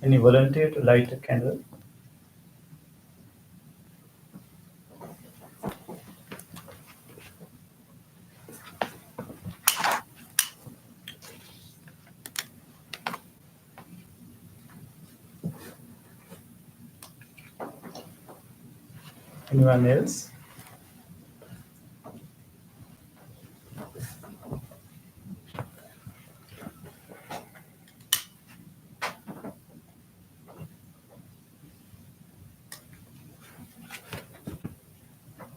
Any volunteer to light a candle? Anyone else?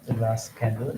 The last candle.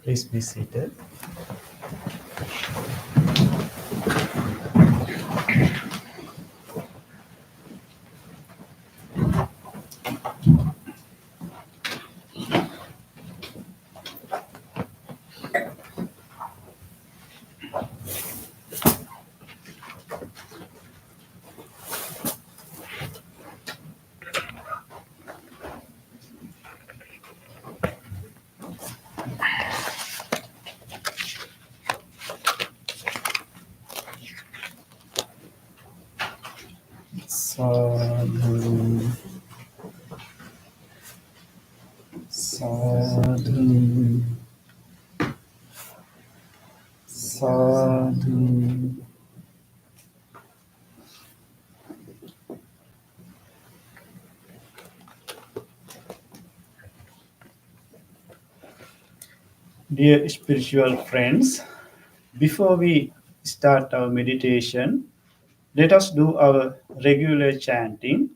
Please be seated. Sadhu, sadhu, sadhu. Dear spiritual friends, before we start our meditation, let us do our regular chanting.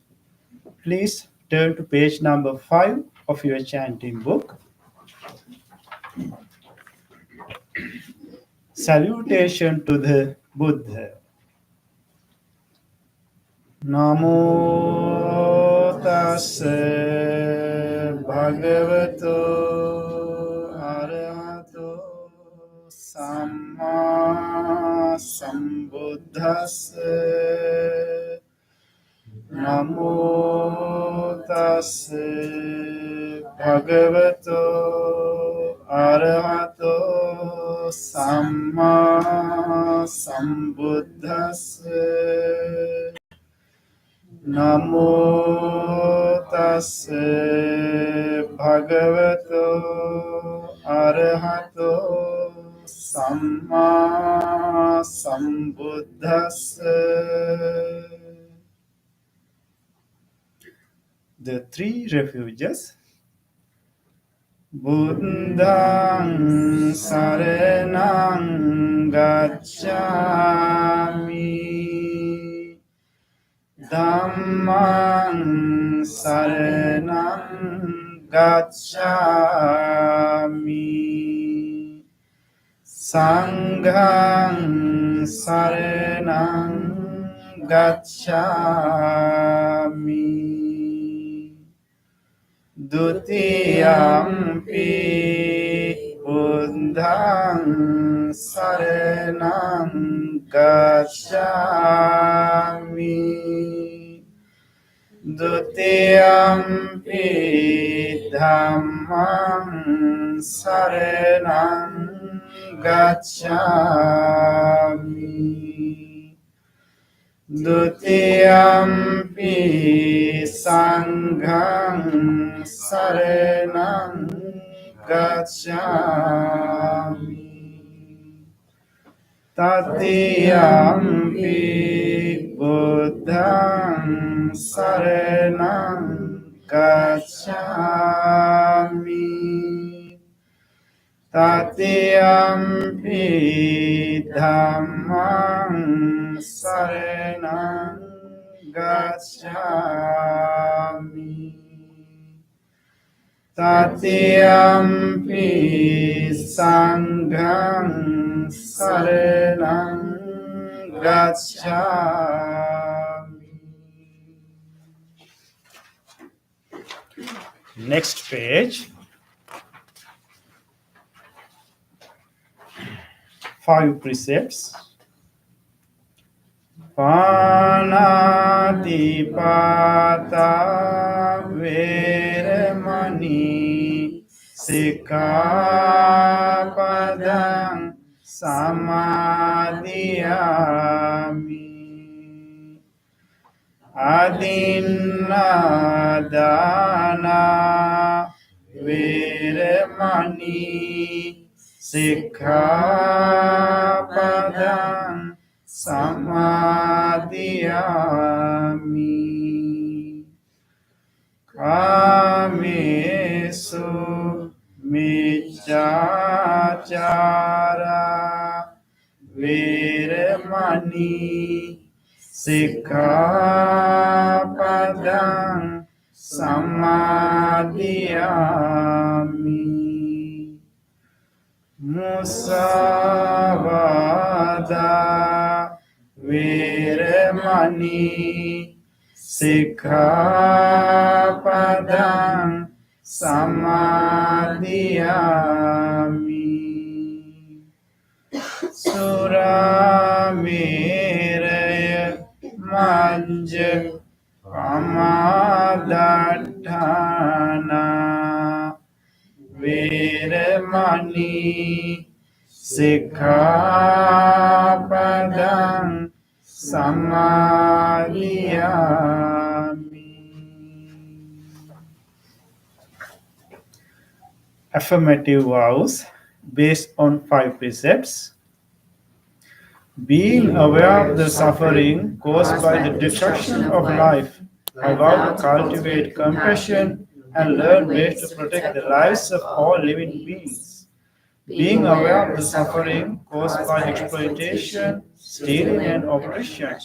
Please turn to page number 5 of your chanting book. Salutation to the Buddha. Namo tassa bhagavato arahato samma sambuddhassa. Namo tassa bhagavato arahato samma sambuddhassa. Namo tassa bhagavato arahato samma sambuddhassa. The three refuges. Buddhang saranang gacchami. Dhammang saranang gacchami. Sanghang saranang gacchami. Dutiyampi buddhang saranang gacchami. Dutiyampi dhammang saranang gacchami. Dutiyampi sanghang saranang gacchami. Tatiyampi buddhang saranang gacchami. Tatiyampi dhammang saranang gacchami. Tatiyampi sanghang saranang gacchami. Next page. 5 precepts. Panatipata veramani sikkhapadang samadhiyami. Adinnadana veramani sikkhapadang samadhiyami. Kamesu miccacara veramani sikkhapadang samadhiyami. Musavada veramani sikkhapadang samadhiyami. Surameraya majja pamadatthana veramani sikkhapadang samadhiyami. Affirmative vows based on 5 precepts. Being aware of the suffering caused by the destruction of life, I vow to cultivate compassion and learn ways to protect the lives of all living beings. Being aware of the suffering caused by exploitation, stealing, and oppression,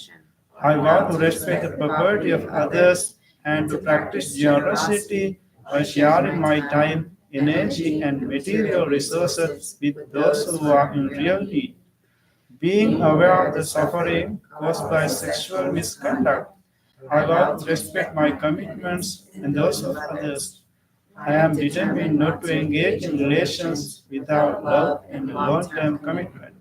I vow to respect the property of others and to practice generosity by sharing my time, energy, and material resources with those who are in real need. Being aware of the suffering caused by sexual misconduct, I vow to respect my commitments and those of others. I am determined not to engage in relations without love and a long-term commitment.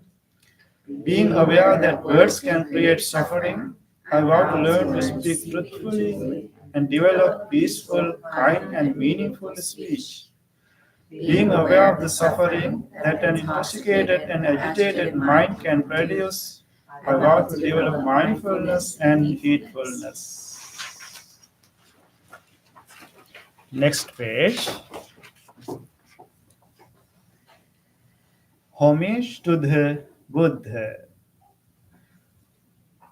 Being aware that words can create suffering, I vow to learn to speak truthfully and develop peaceful, kind, and meaningful speech. Being aware of the suffering that an intoxicated and agitated mind can produce, I vow to develop mindfulness and heedfulness. Next page. Homage to the Buddha.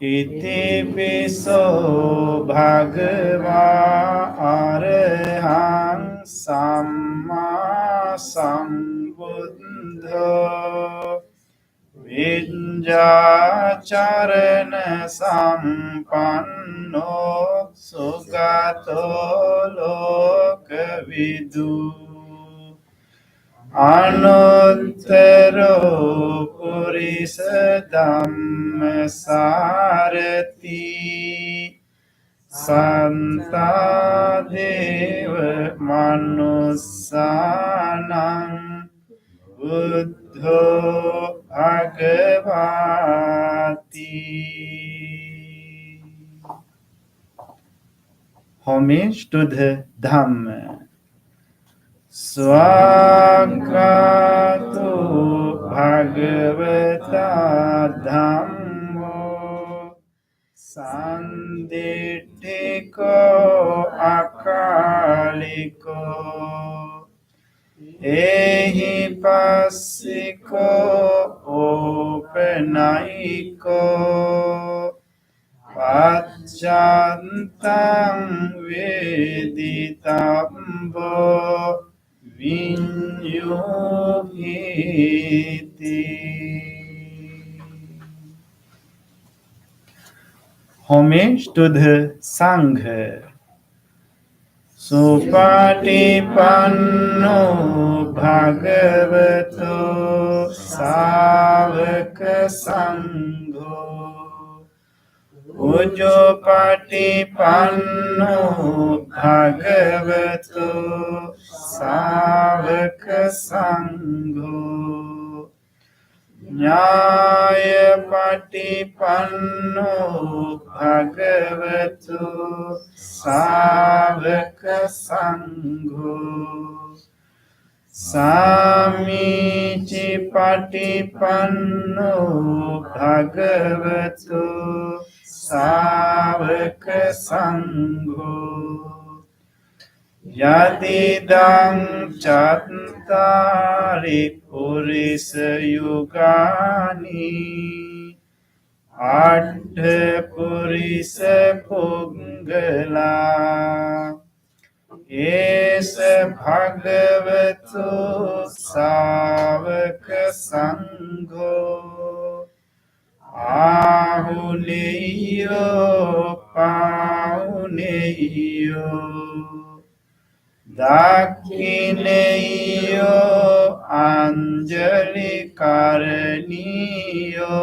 Iti piso bhagava arahang samma sambuddha විඤ්ඤාචරණ සම්පන්නෝ සුගතෝ ලෝකවිදු අනුත්තරෝ පුරිස ධම්මසාරති සන්තා දේව මනුස්සානං බුද්ධෝ භගවාති. Homage to the Dhamma. Swagato Bhagavata Dhammo Sanditthiko Akaliko Ehi Passiko Openaiko Pacchantang Veditambo Vinyuhiti. Homage to the Sangha. Supatipanno Bhagavato Savaka Sangho Ujjopatipanno Bhagavato Savaka Sangho Nyayapatipanno Bhagavato Savaka Sangho Samici Patipanno Bhagavato Savaka Sangho Yadidang Chattari Purisa Yugani Adha Purisa Pungala Esa Bhagavato Savaka Sangho Ahuneyo Pauneyo Dakineyo Anjali Karaniyo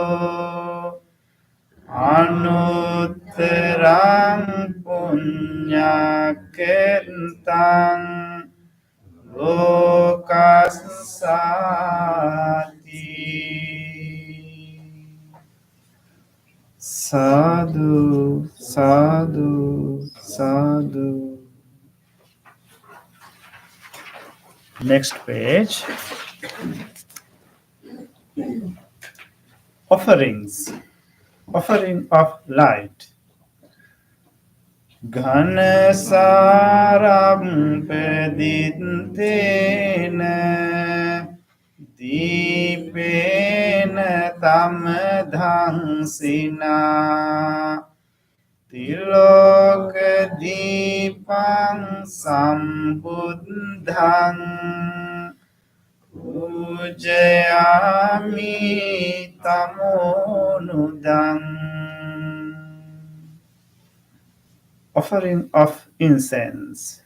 Anutterang Punyakirtang Lokasati. Sadhu, sadhu, sadhu. Next page. Offerings. Offering of light. Ghanasaram pedintena Dipena tamadhangsina Tiloka dipang sambuddhang Pujayami tamonudang. Offering of incense.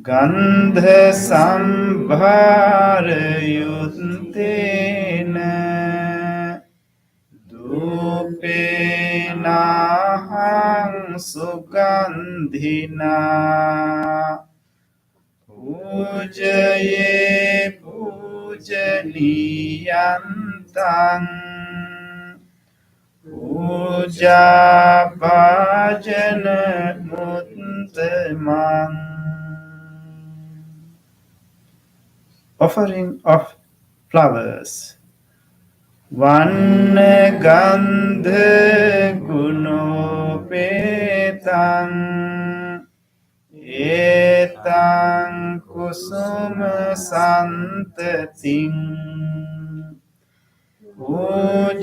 Gandha sambhara yuttena Dupenahang sugandhina Pujaye pujaniyantang Puja bhajana muttamang. Offering of flowers. Vanna gandha gunopetang Etang kusuma santating Pujayami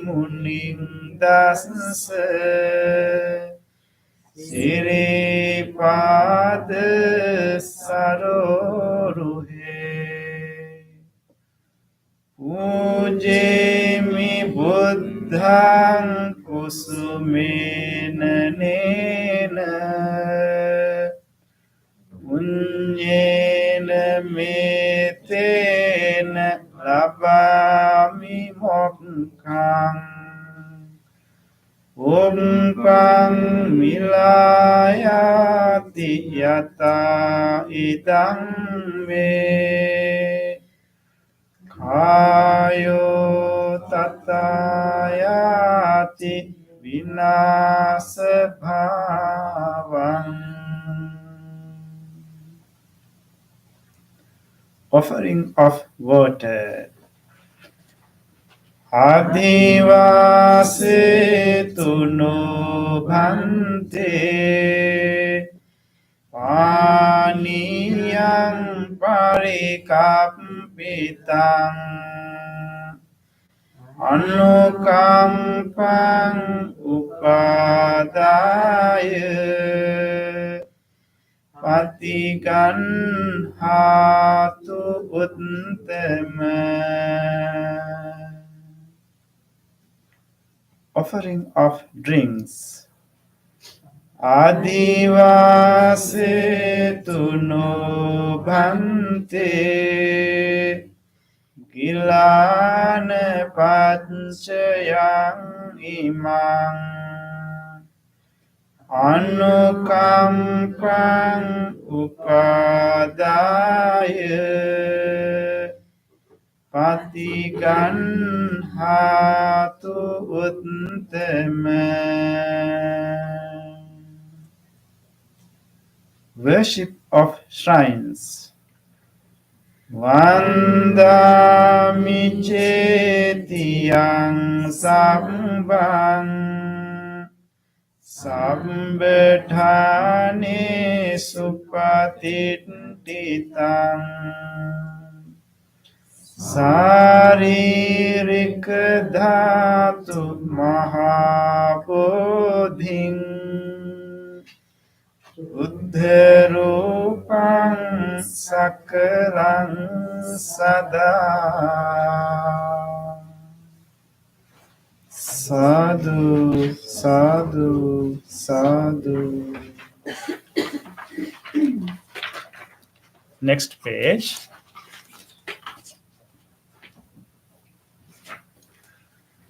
muning dasa Siripada saroruhe. Punjemi buddhang kusumena nena Punyena metena labami mokkang Umpang milayati yata idang me Kayo tatayati vinasa bhavang Offering of water Adivasetu no bhante Paniyang parikampitang Anukampang upadaya Patikan hatu uttama Offering of drinks Adivasetu no bhante Gilana pancayang imang Anukampang upadaya Patikan hatu uttama Worship of shrines Vandami cetiyang sambang Sambedhane supatititang Saririka dhatu mahabodhing Uddharupang sakalang sada Sadhu, sadhu, sadhu. Next page.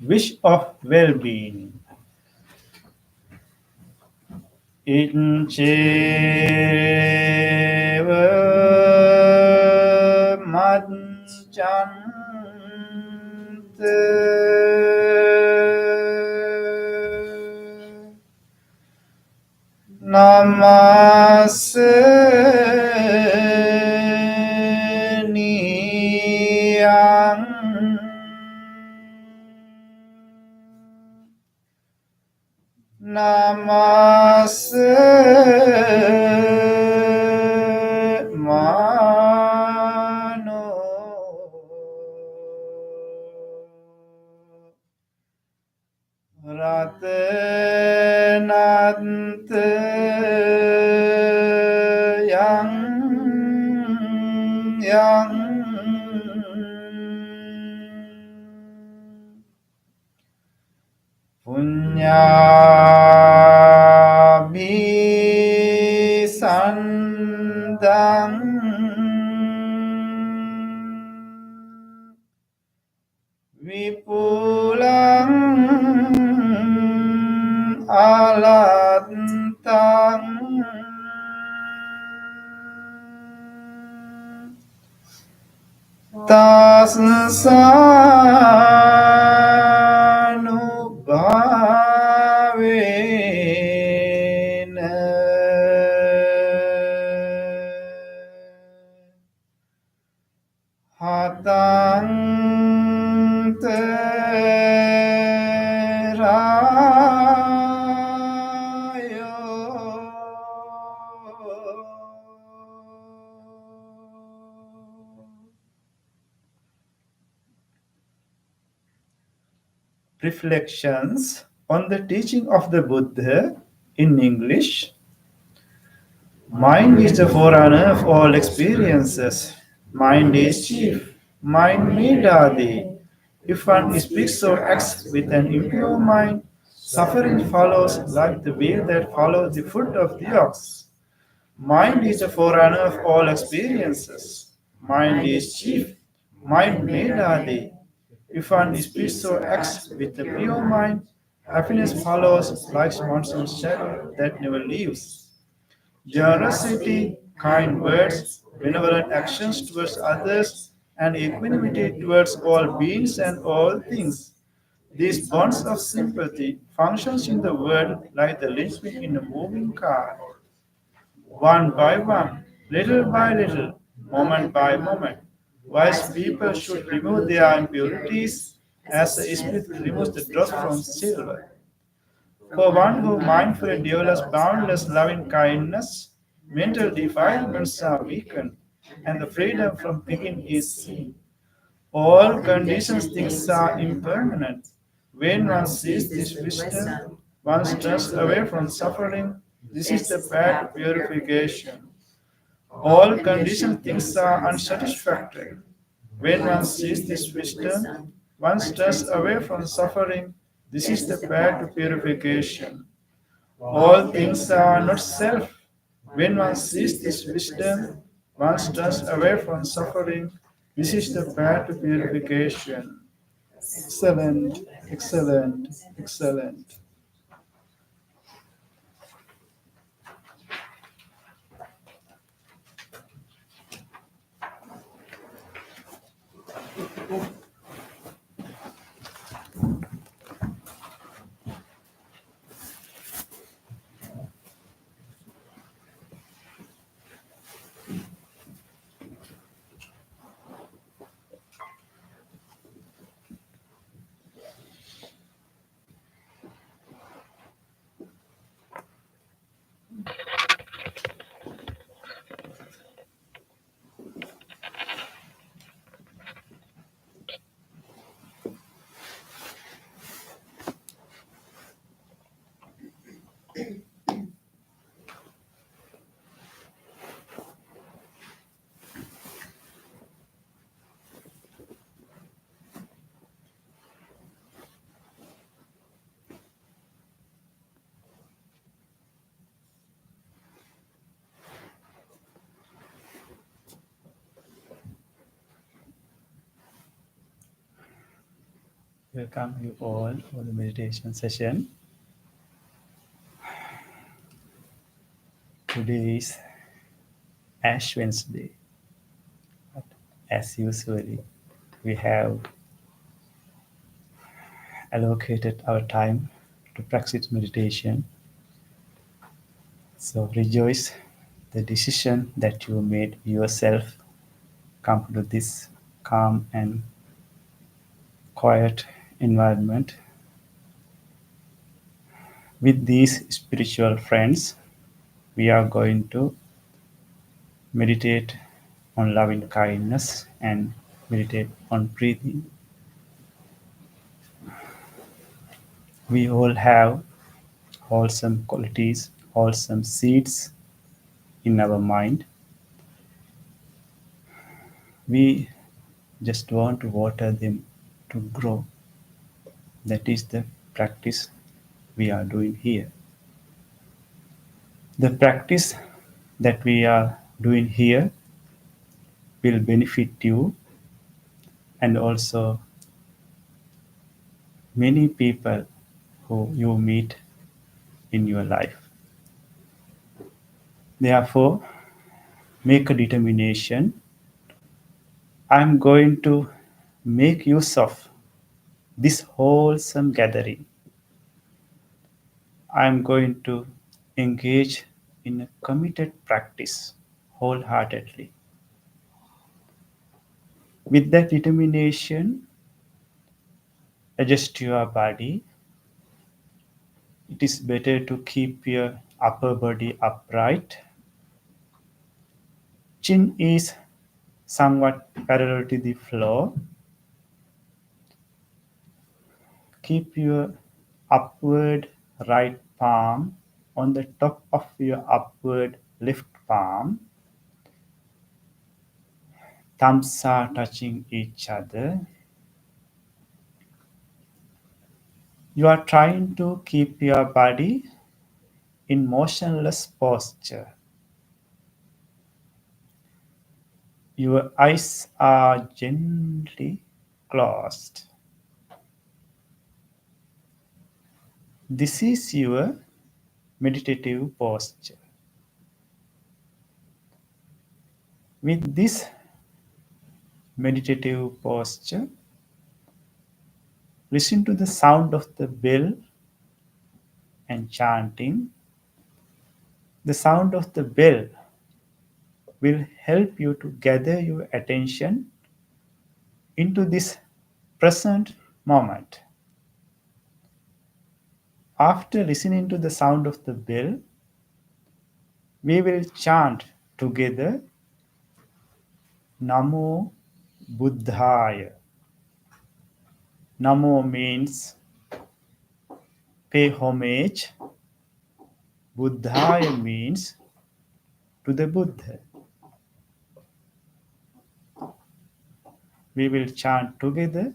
Wish of well-being. Incheva madchante Namase niyang Namase mano Ratanante yang Punyabhi sandang Vipulang alantang Tasanubhavena Hatang terayo Reflections on the teaching of the Buddha in English. Mind is the forerunner of all experiences. Mind is chief. Mind made Adi. If one speaks or acts with an impure mind, suffering follows like the wheel that follows the foot of the ox. Mind is the forerunner of all experiences. Mind is chief. Mind made are they. If one speaks or acts with a pure mind, happiness follows like monsoon shadow that never leaves. Generosity, kind words, benevolent actions towards others, and equanimity towards all beings and all things. These bonds of sympathy functions in the world like the linchpin in a moving car. One by one, little by little, moment by moment. Wise people should remove their impurities as a smith removes the dross from silver. For one who mindfully develops boundless loving kindness, mental defilements are weakened, and the freedom from picking is seen. All conditions things are impermanent. When one sees this wisdom, one turns away from suffering. This is the path to purification. All conditioned things are unsatisfactory. When one sees this wisdom, one turns away from suffering. This is the path to purification. All things are not self. When one sees this wisdom, one turns away from suffering. This is the path to purification. Excellent, excellent, excellent. Welcome you all for the meditation session. Today is Ash Wednesday. As usually, we have allocated our time to practice meditation. So rejoice the decision that you made yourself come to this calm and quiet environment with these spiritual friends. We are going to meditate on loving kindness and meditate on breathing. We all have wholesome qualities, wholesome seeds in our mind. We just want to water them to grow. That is the practice we are doing here. The practice that we are doing here will benefit you and also many people who you meet in your life. Therefore, make a determination. I'm going to make use of this wholesome gathering. I'm going to engage in a committed practice wholeheartedly. With that determination, adjust your body. It is better to keep your upper body upright. Chin is somewhat parallel to the floor. Keep your upward right palm on the top of your upward left palm. Thumbs are touching each other. You are trying to keep your body in motionless posture. Your eyes are gently closed. This is your meditative posture. With this meditative posture, listen to the sound of the bell and chanting. The sound of the bell will help you to gather your attention into this present moment. After listening to the sound of the bell, we will chant together Namo Buddhaya. Namo means pay homage. Buddhaya means to the Buddha. We will chant together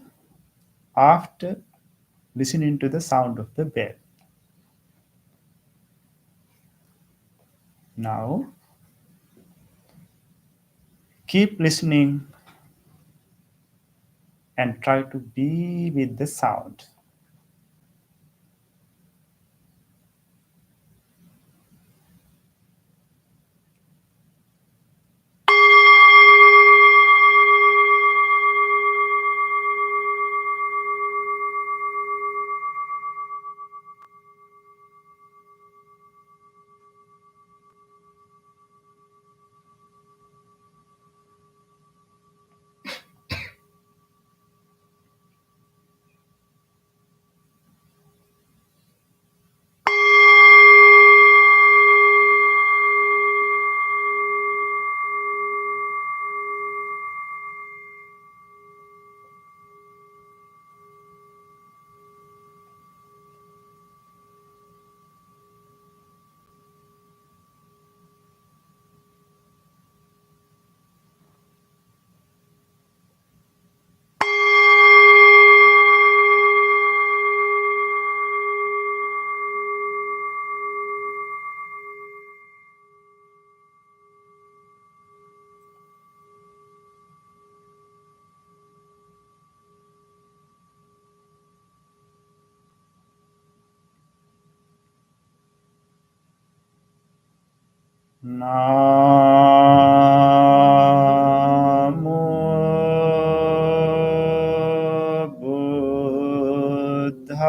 after listening to the sound of the bell. Now, keep listening and try to be with the sound. Namo Buddhaya.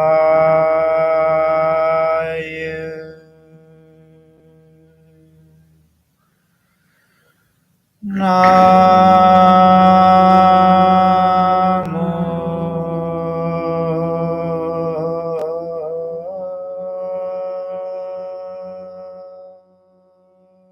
Namo Buddhaya.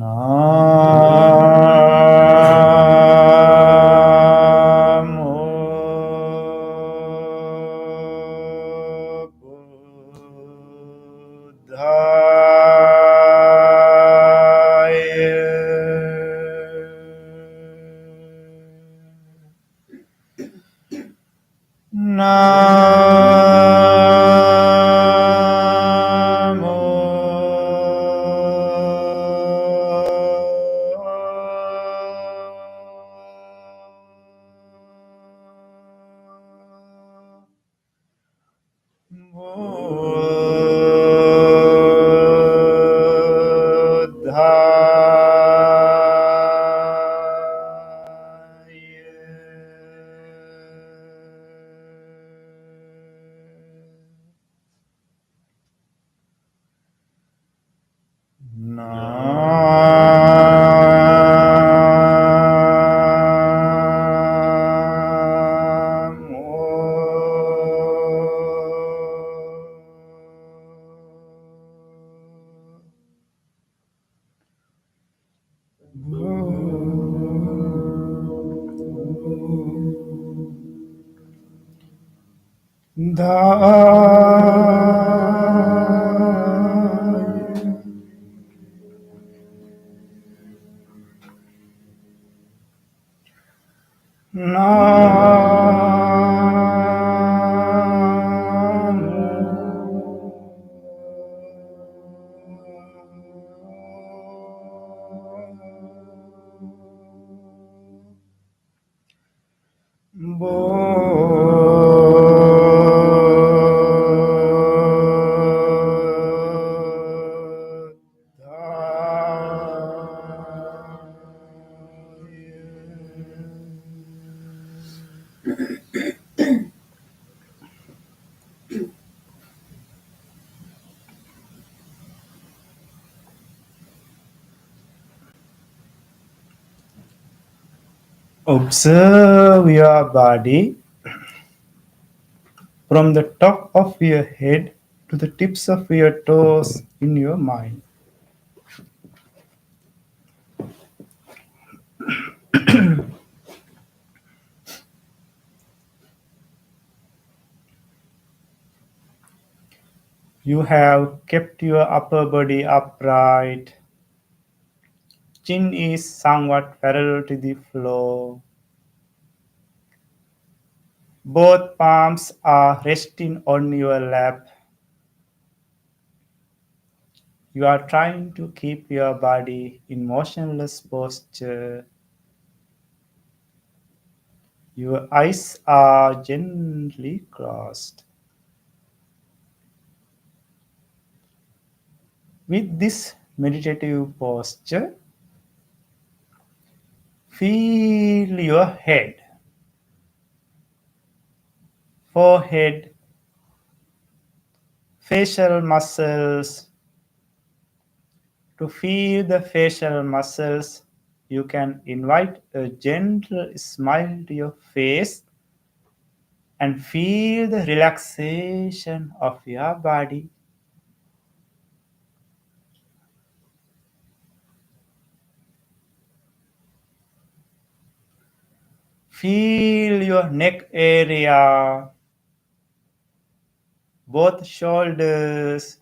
Namo Namo Observe your body from the top of your head to the tips of your toes in your mind. You have kept your upper body upright. Chin is somewhat parallel to the floor. Both palms are resting on your lap. You are trying to keep your body in motionless posture. Your eyes are gently closed. With this meditative posture, feel your head, forehead, facial muscles. To feel the facial muscles, you can invite a gentle smile to your face and feel the relaxation of your body. Feel your neck area, both shoulders,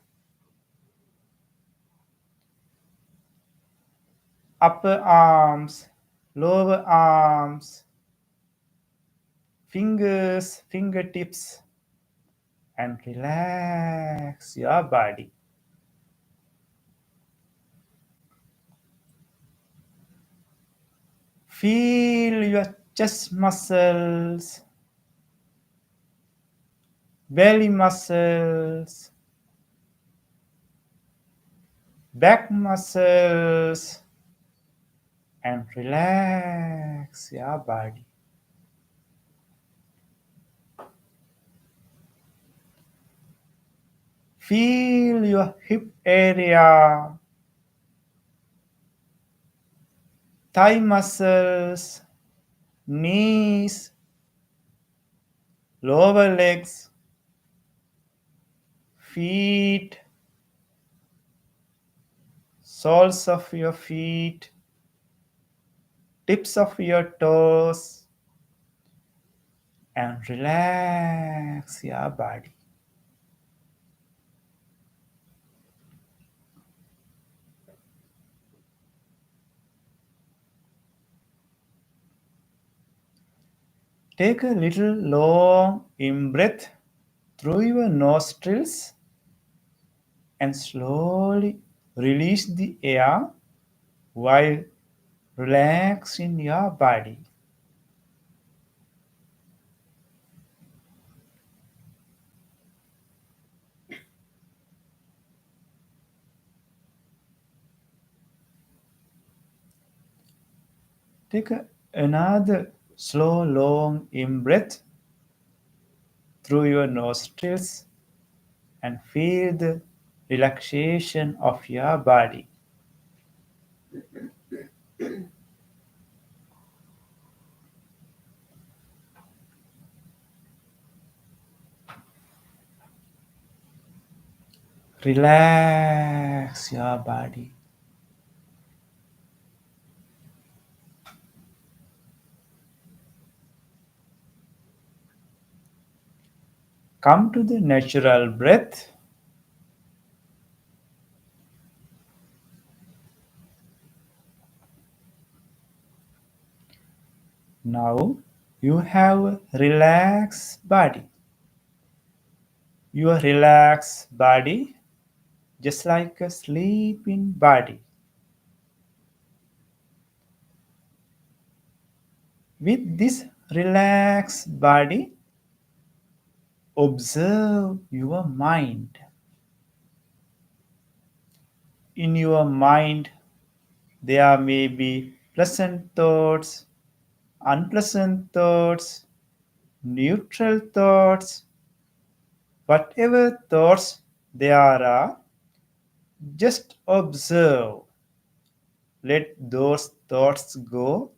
upper arms, lower arms, fingers, fingertips, and relax your body. Feel your chest muscles, belly muscles, back muscles, and relax your body. Feel your hip area, thigh muscles, knees, lower legs, feet, soles of your feet, tips of your toes, and relax your body. Take a little long in breath through your nostrils and slowly release the air while relaxing your body. Take another slow long in breath through your nostrils and feel the relaxation of your body. Relax your body. Come to the natural breath. Now you have a relaxed body. Your relaxed body, just like a sleeping body. With this relaxed body, observe your mind. In your mind, there may be pleasant thoughts, unpleasant thoughts, neutral thoughts, whatever thoughts there are, just observe. Let those thoughts go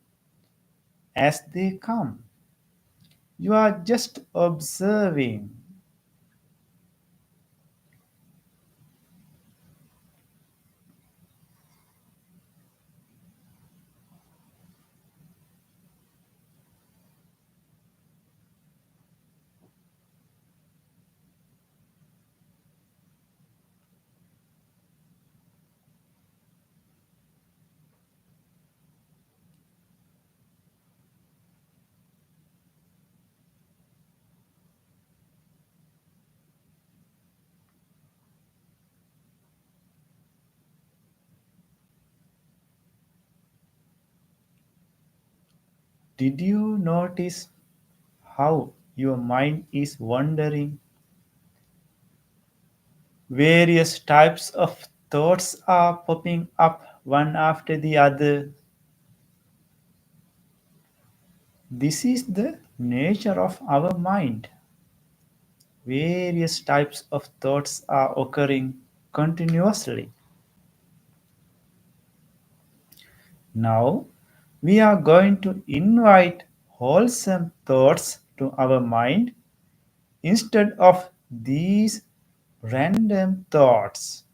as they come. You are just observing. Did you notice how your mind is wandering? Various types of thoughts are popping up one after the other. This is the nature of our mind. Various types of thoughts are occurring continuously. Now, we are going to invite wholesome thoughts to our mind instead of these random thoughts.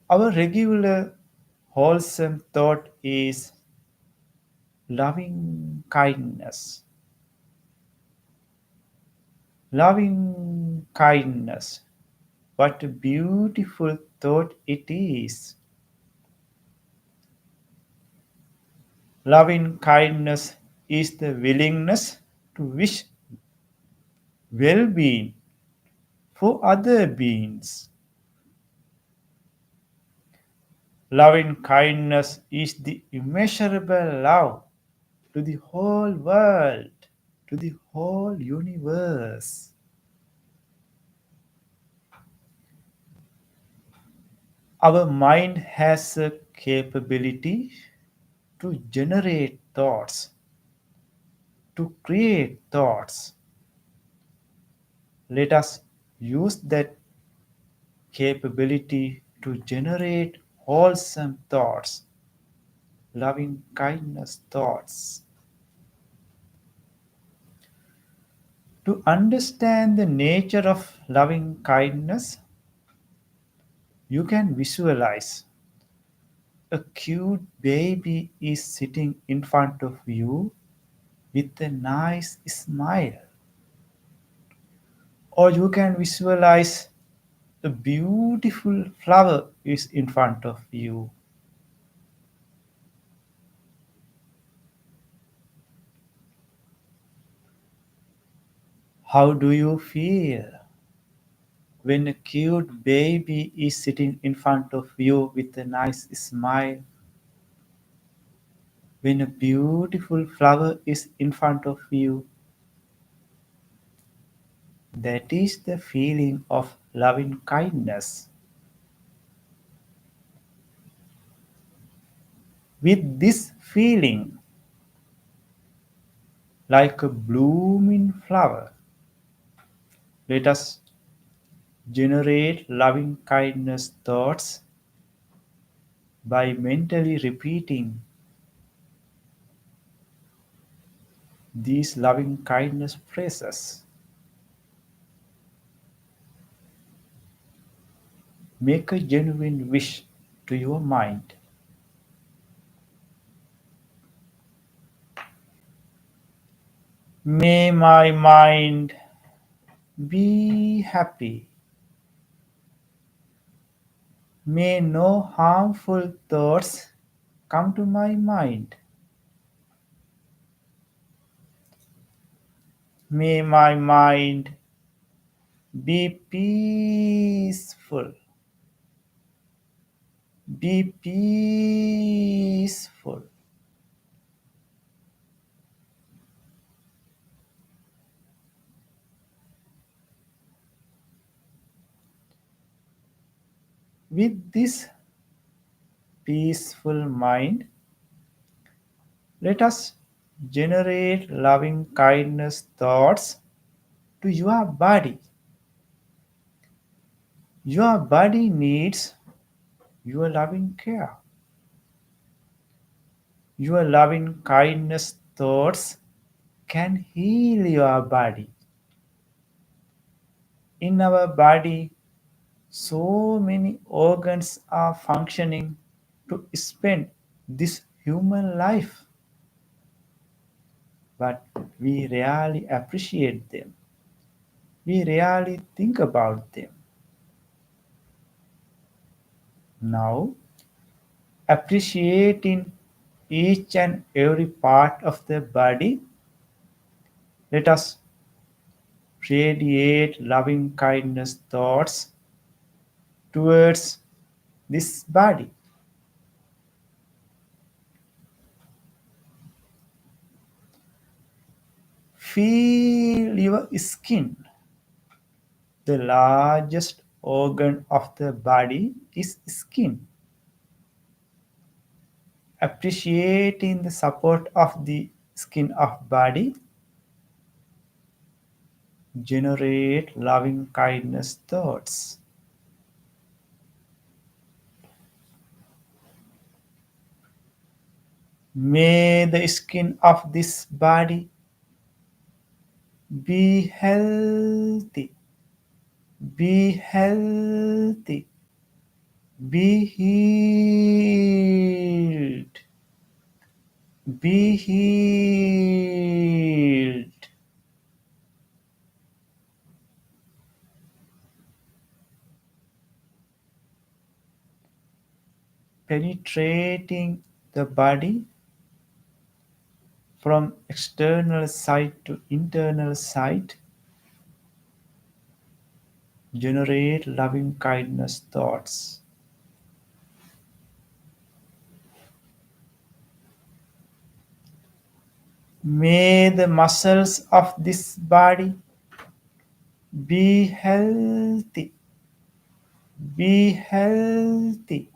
Our regular wholesome thought is loving kindness. Loving kindness. What a beautiful thought it is. Loving kindness is the willingness to wish well being for other beings. Loving kindness is the immeasurable love to the whole world, to the whole universe. Our mind has a capability to generate thoughts, to create thoughts. Let us use that capability to generate wholesome thoughts, loving kindness thoughts. To understand the nature of loving kindness, you can visualize a cute baby is sitting in front of you with a nice smile. Or you can visualize a beautiful flower is in front of you. How do you feel when a cute baby is sitting in front of you with a nice smile? When a beautiful flower is in front of you? That is the feeling of loving kindness. With this feeling, like a blooming flower, let us generate loving kindness thoughts by mentally repeating these loving kindness phrases. Make a genuine wish to your mind. May my mind be happy. May no harmful thoughts come to my mind. May my mind be peaceful. Be peaceful. With this peaceful mind, let us generate loving kindness thoughts to your body. Your body needs your loving care. Your loving kindness thoughts can heal your body. In our body, so many organs are functioning to spend this human life, but we rarely appreciate them. We rarely think about them. Now, appreciating each and every part of the body, let us radiate loving kindness thoughts towards this body. Feel your skin. The largest organ of the body is skin. Appreciating the support of the skin of body, generate loving kindness thoughts. May the skin of this body be healthy, be healthy, be healed, be healed. Penetrating the body from external side to internal side, generate loving kindness thoughts. May the muscles of this body be healthy, be healthy,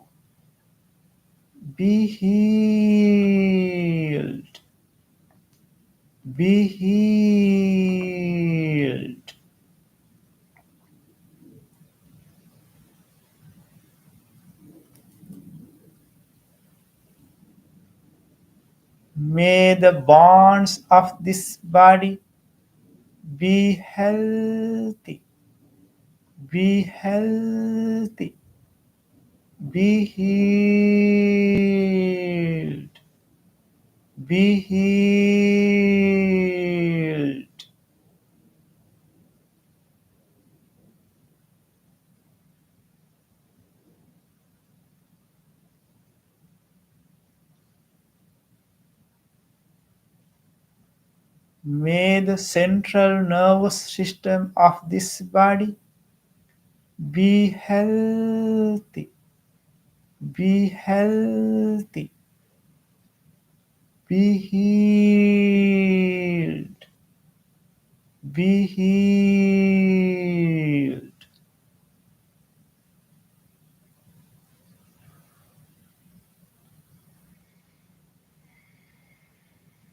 be healed, be healed. May the bonds of this body Be healthy. Be healthy. Be healed. Be healed. May the central nervous system of this body be healthy. Be healthy. Be healed. Be healed.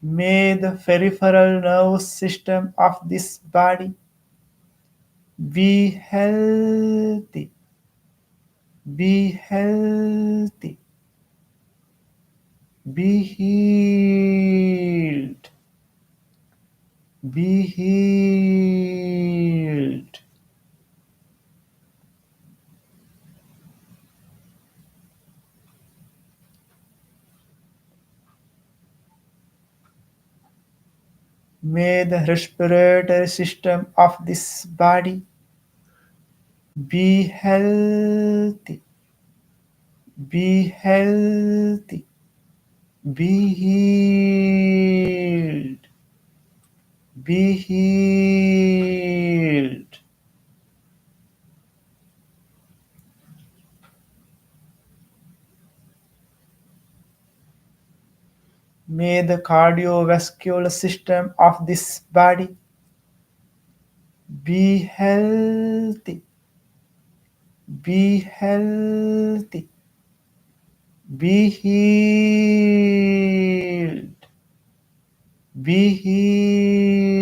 May the peripheral nervous system of this body be healthy. Be healthy. Be healed. Be healed. May the respiratory system of this body be healthy. Be healthy. Be healed. Be healed. May the cardiovascular system of this body be healthy. Be healthy. Be healed. Be healed.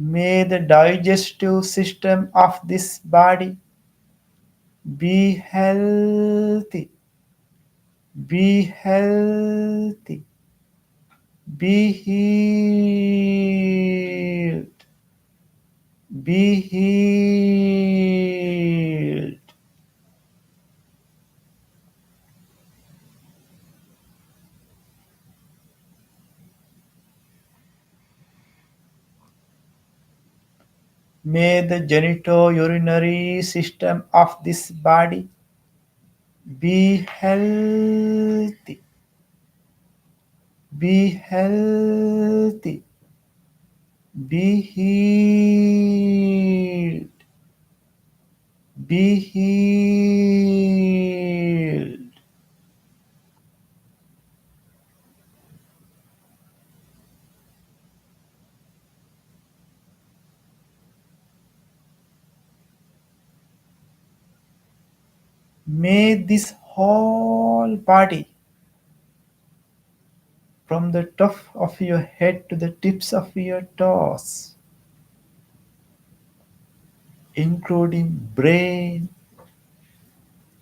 May the digestive system of this body be healthy. Be healthy. Be healed. Be healed. May the genitourinary system of this body be healthy. Be healthy. Be healed. Be healed. May this whole body, from the top of your head to the tips of your toes, including brain,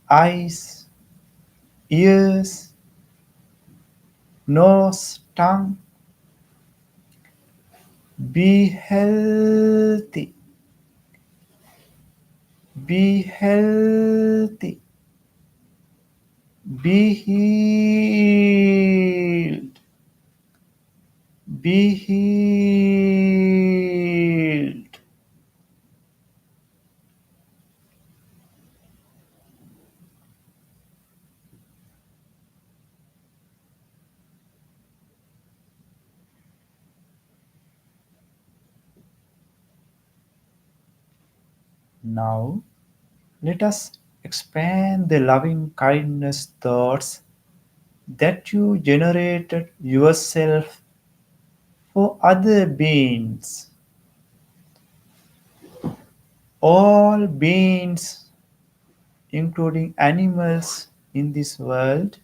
eyes, ears, nose, tongue, be healthy. Be healthy. Be healed. Be healed. Now, let us expand the loving kindness thoughts that you generated yourself for other beings. All beings, including animals in this world,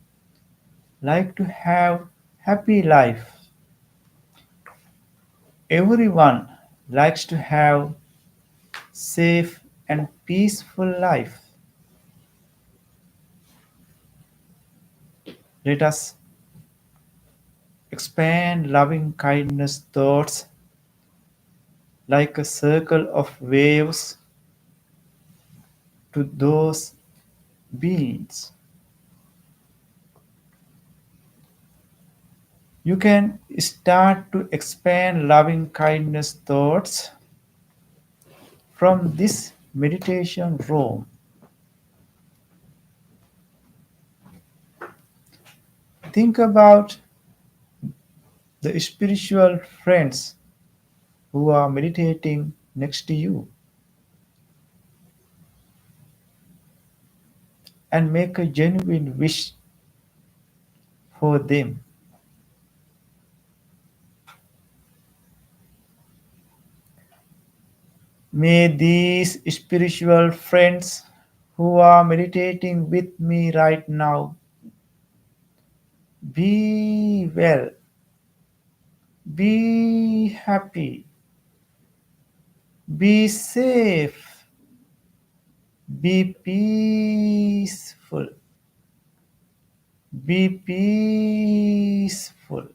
like to have happy life. Everyone likes to have safe and peaceful life. Let us expand loving kindness thoughts like a circle of waves to those beings. You can start to expand loving kindness thoughts from this meditation room. Think about the spiritual friends who are meditating next to you and make a genuine wish for them. May these spiritual friends who are meditating with me right now be well, be happy, be safe, be peaceful, be peaceful.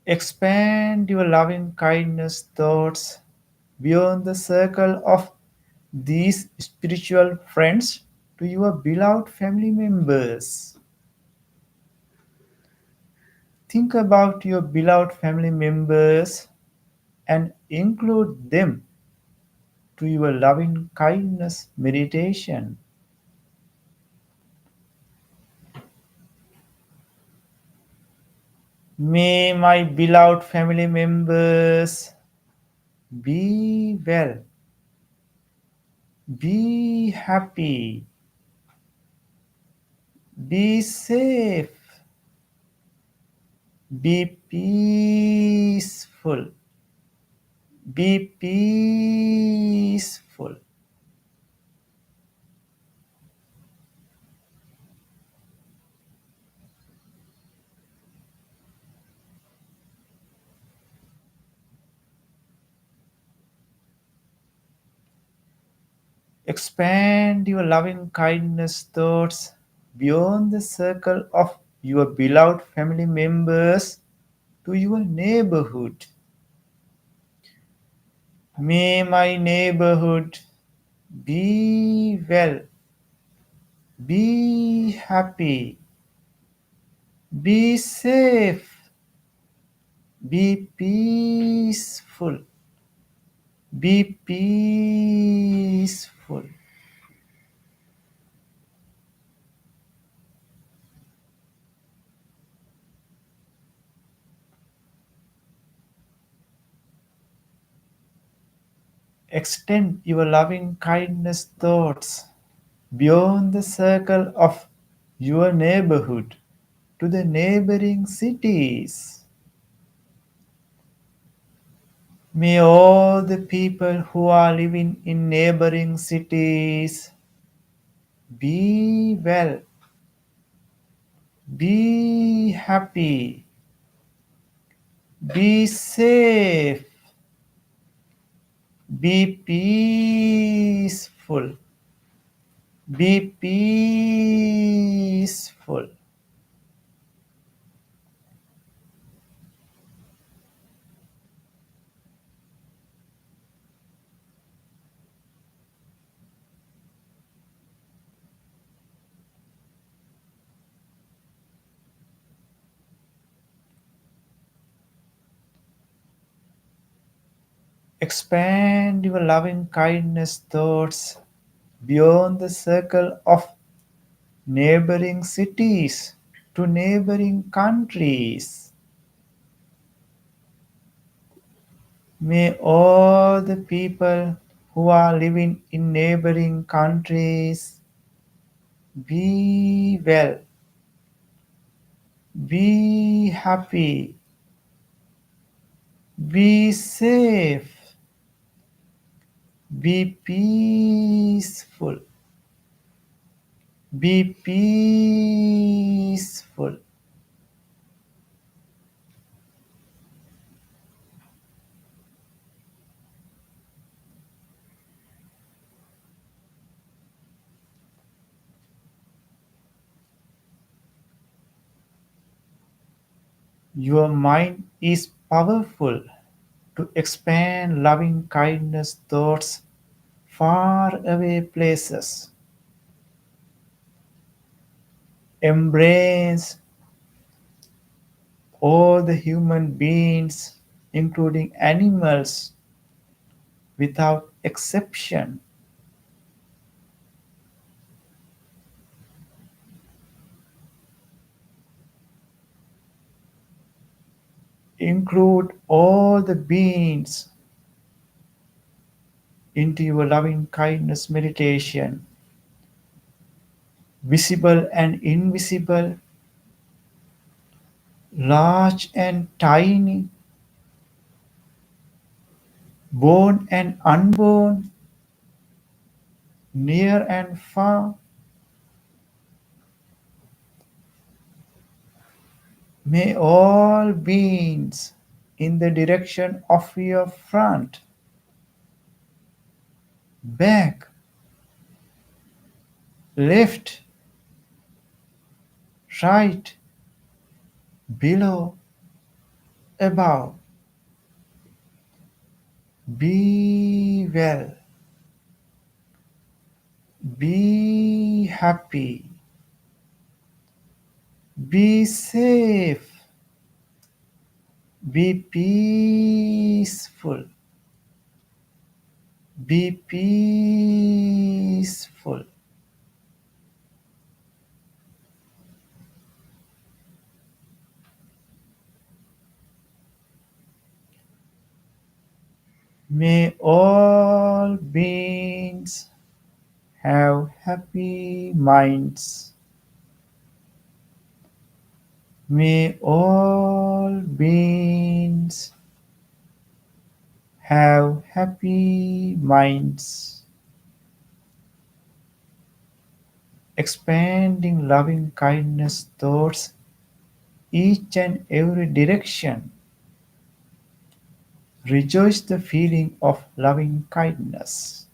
Expand your loving kindness thoughts beyond the circle of these spiritual friends to your beloved family members. Think about your beloved family members and include them to your loving kindness meditation. May my beloved family members be well, be happy, be safe, be peaceful, be peaceful. Expand your loving kindness thoughts beyond the circle of your beloved family members to your neighborhood. May my neighborhood be well, be happy, be safe, be peaceful, be peaceful. Extend your loving kindness thoughts beyond the circle of your neighborhood to the neighboring cities. May all the people who are living in neighboring cities be well, be happy, be safe, be peaceful, be peaceful. Expand your loving kindness thoughts beyond the circle of neighboring cities to neighboring countries. May all the people who are living in neighboring countries be well, be happy, be safe, be peaceful, Be peaceful. Your mind is powerful to expand loving kindness thoughts far away places. Embrace all the human beings, including animals, without exception. Include all the beings into your loving kindness meditation, visible and invisible, large and tiny, born and unborn, near and far. May all beings in the direction of your front, back, left, right, below, above, be well, be happy, be safe, be peaceful, be peaceful. May all beings have happy minds. May all beings have happy minds, expanding loving kindness towards each and every direction. Rejoice the feeling of loving kindness.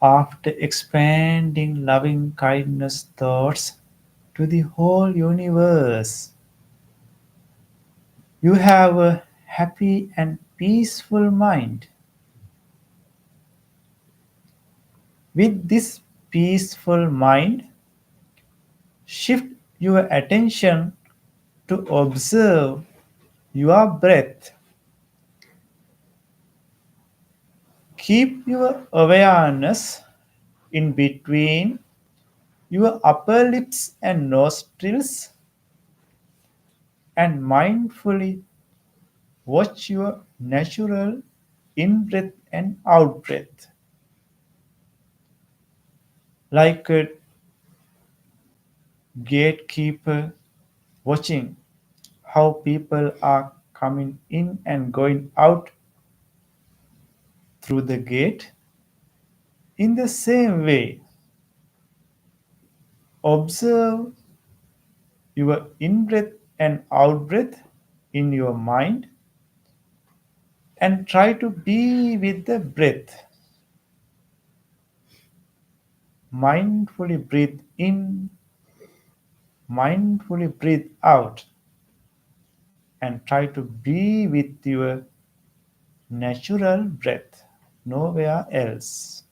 After expanding loving kindness thoughts to the whole universe, you have a happy and peaceful mind. With this peaceful mind, shift your attention to observe your breath. Keep your awareness in between your upper lips and nostrils and mindfully watch your natural in breath and out breath. Like gatekeeper watching how people are coming in and going out through the gate. In the same way, observe your in breath and out breath in your mind and try to be with the breath. Mindfully breathe in, mindfully breathe out, and try to be with your natural breath, nowhere else.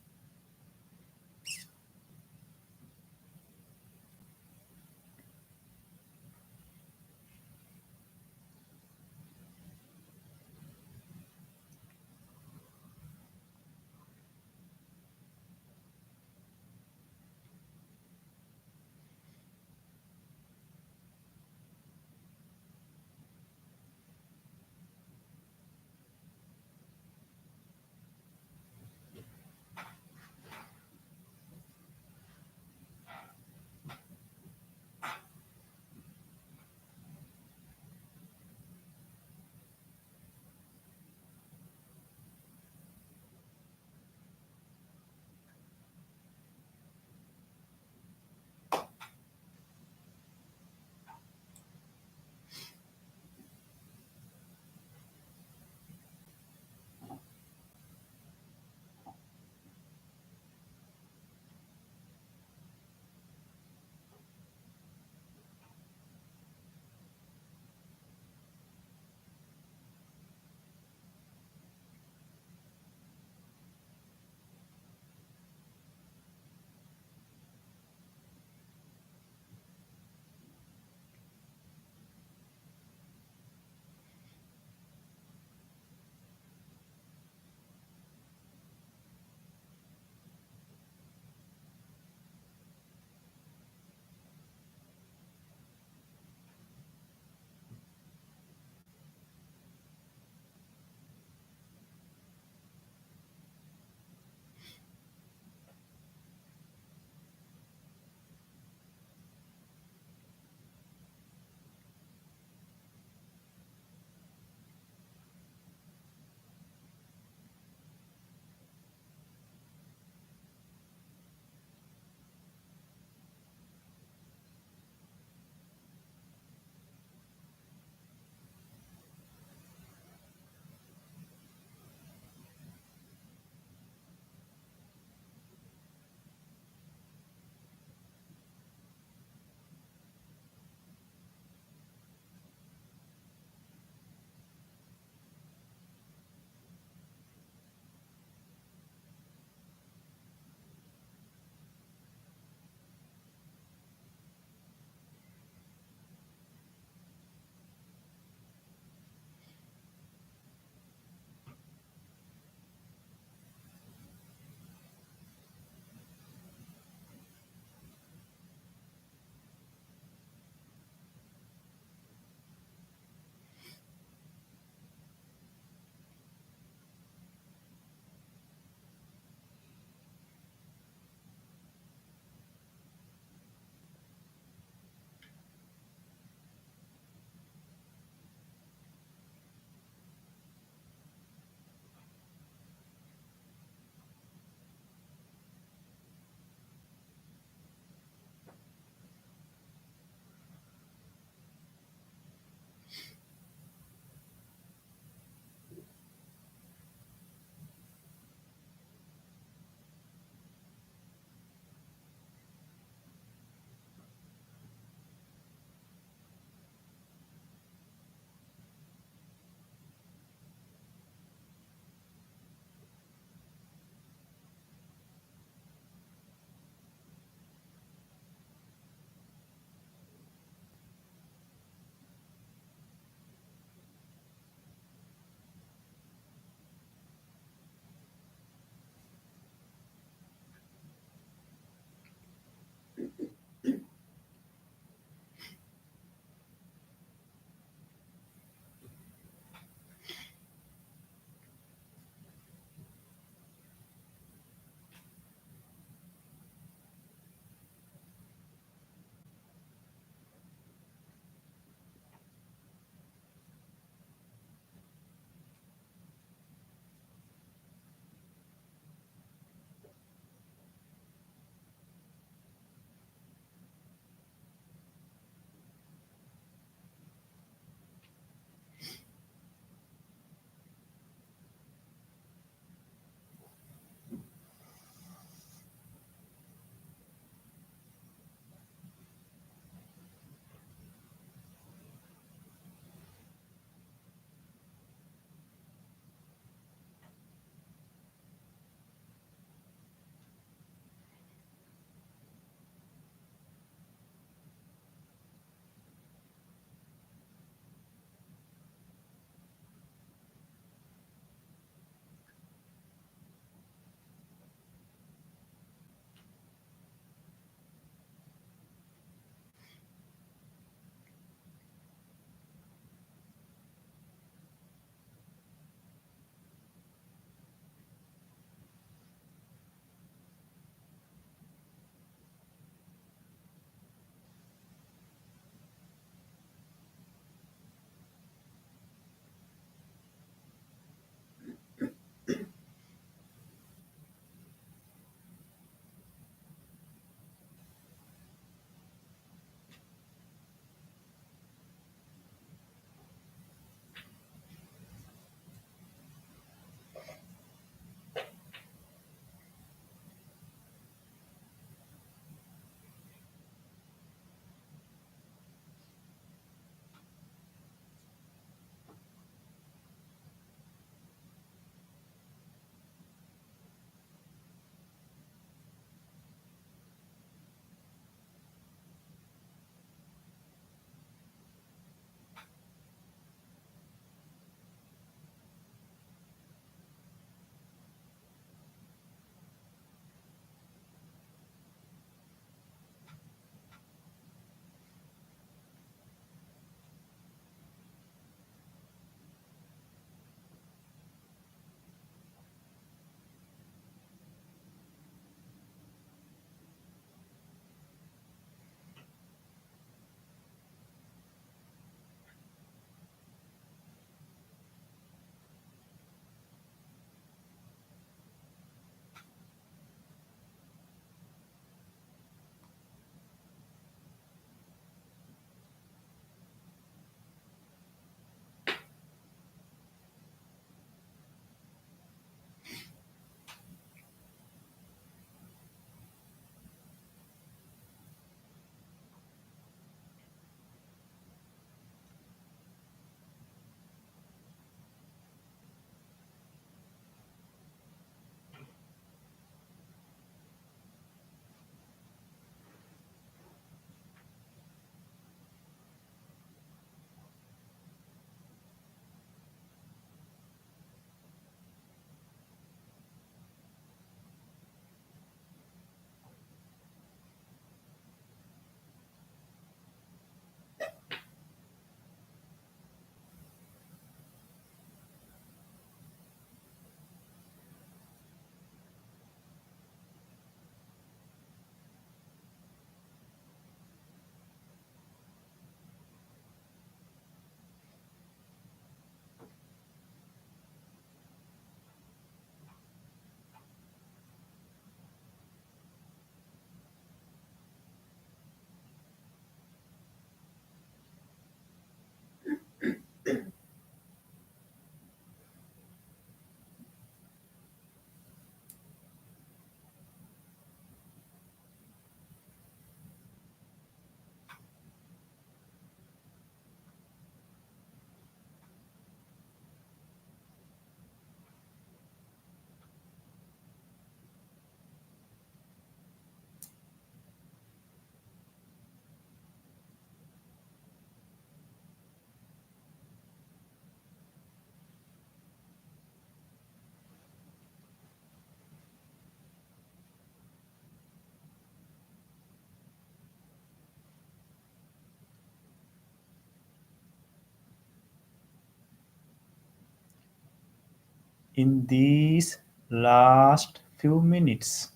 In these last few minutes,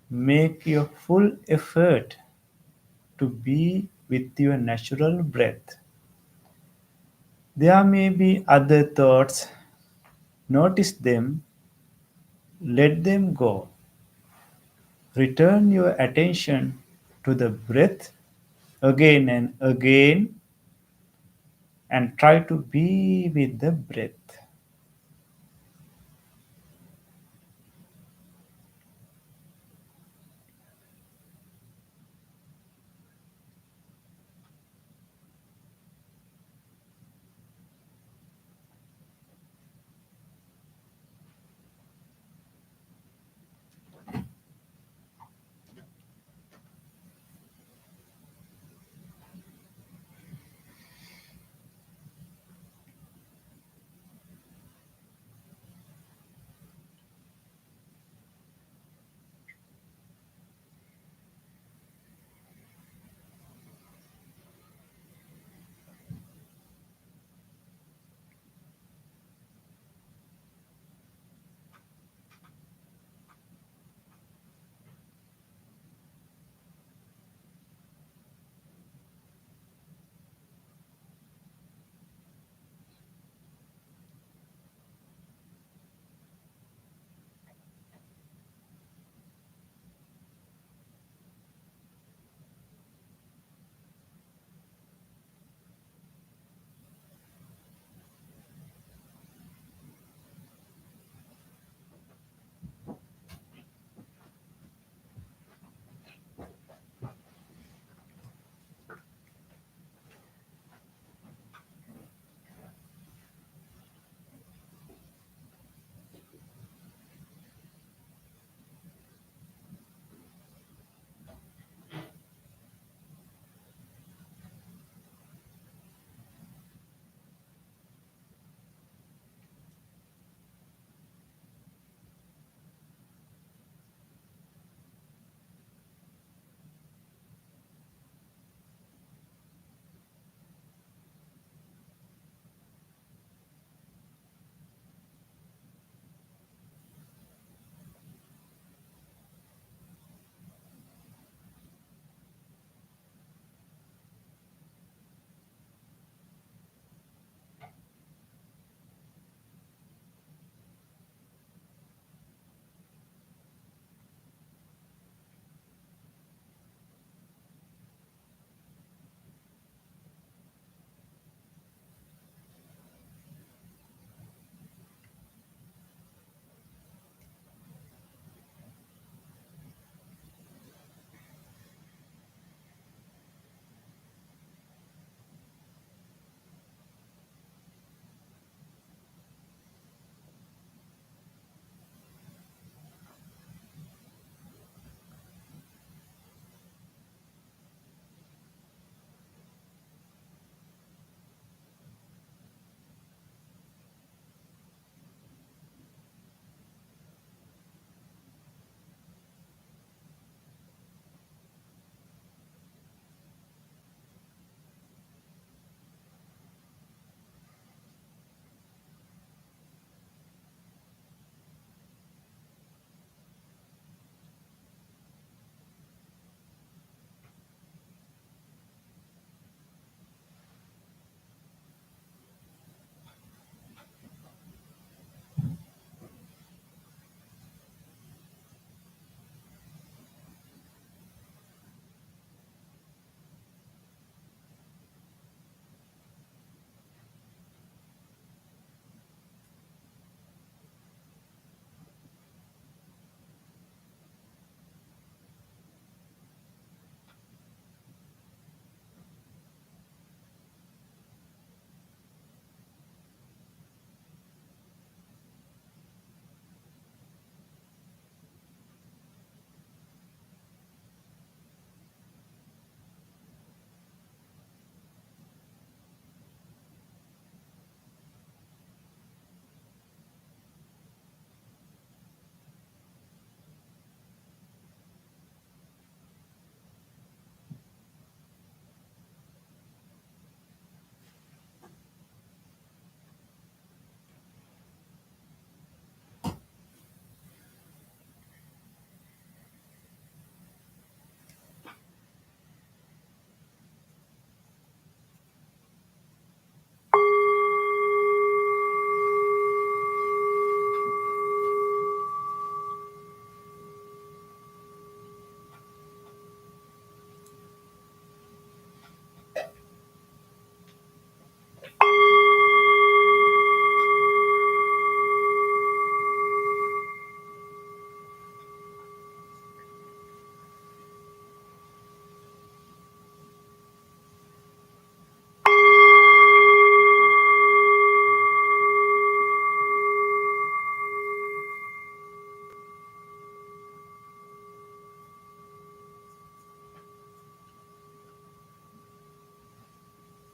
make your full effort to be with your natural breath. There may be other thoughts, notice them, let them go. Return your attention to the breath again and again and try to be with the breath.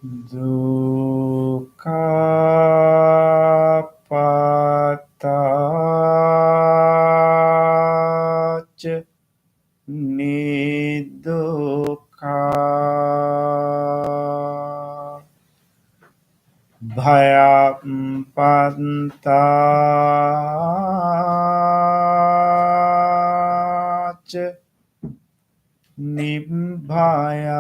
Dukkhapattacca Nidukkha Bhayapattacca Nibbaya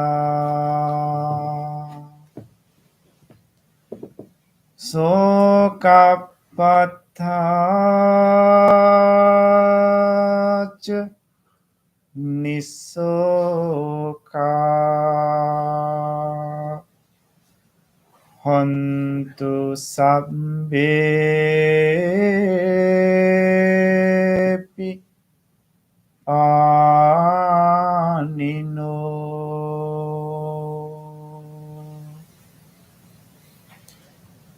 Sokapattacca Nisoka Hontu Sabbepi Anino.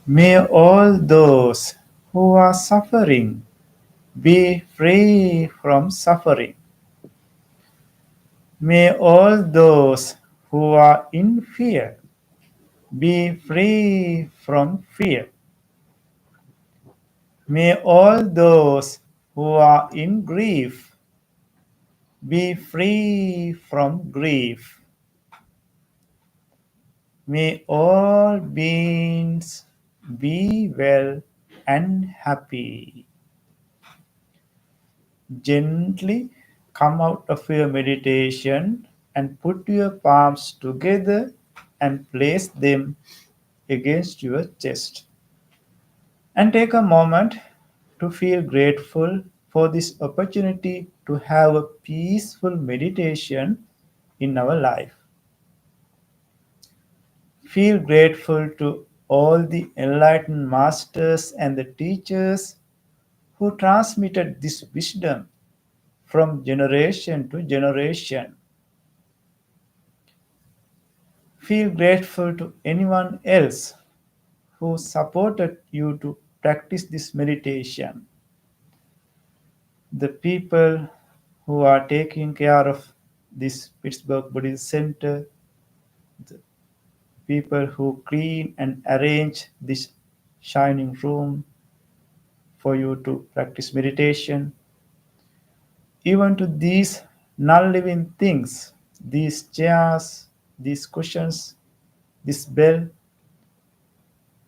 May all those who are suffering be free from suffering. May all those who are in fear be free from fear. May all those who are in grief be free from grief. May all beings be well and happy. Gently come out of your meditation and put your palms together and place them against your chest. And take a moment to feel grateful for this opportunity to have a peaceful meditation in our life. Feel grateful to all the enlightened masters and the teachers who transmitted this wisdom from generation to generation. Feel grateful to anyone else who supported you to practice this meditation. The people who are taking care of this Pittsburgh Buddhist Center, the people who clean and arrange this shining room for you to practice meditation, even to these non-living things, these chairs, these cushions, this bell,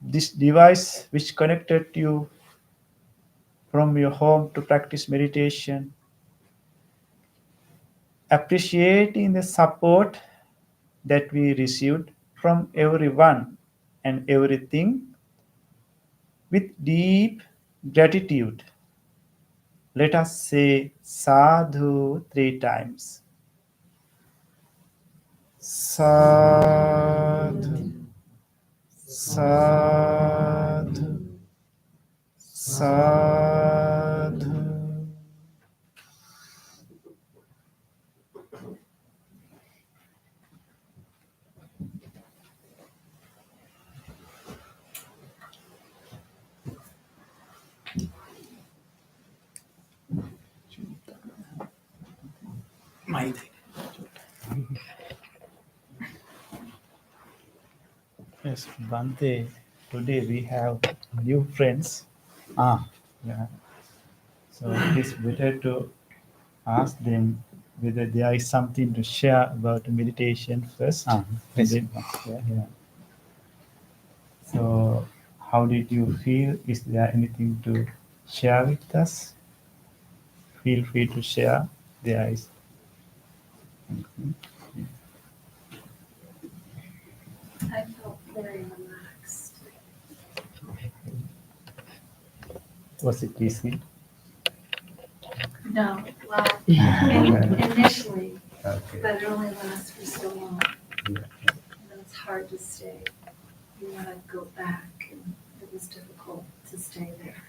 this device which connected you from your home to practice meditation, appreciating the support that we received from everyone and everything with deep gratitude. Let us say sadhu 3 times. Sadhu, sadhu, sadhu. Yes, Bante, today we have new friends. Ah, Yeah. So it is better to ask them whether there is something to share about meditation first. And please. then, yeah. So, how did you feel? Is there anything to share with us? Feel free to share. There is. I felt very relaxed. Was it easy? No, well, initially, Okay. but it only lasts for so long. Yeah. And it's hard to stay. You want to go back, and it was difficult to stay there.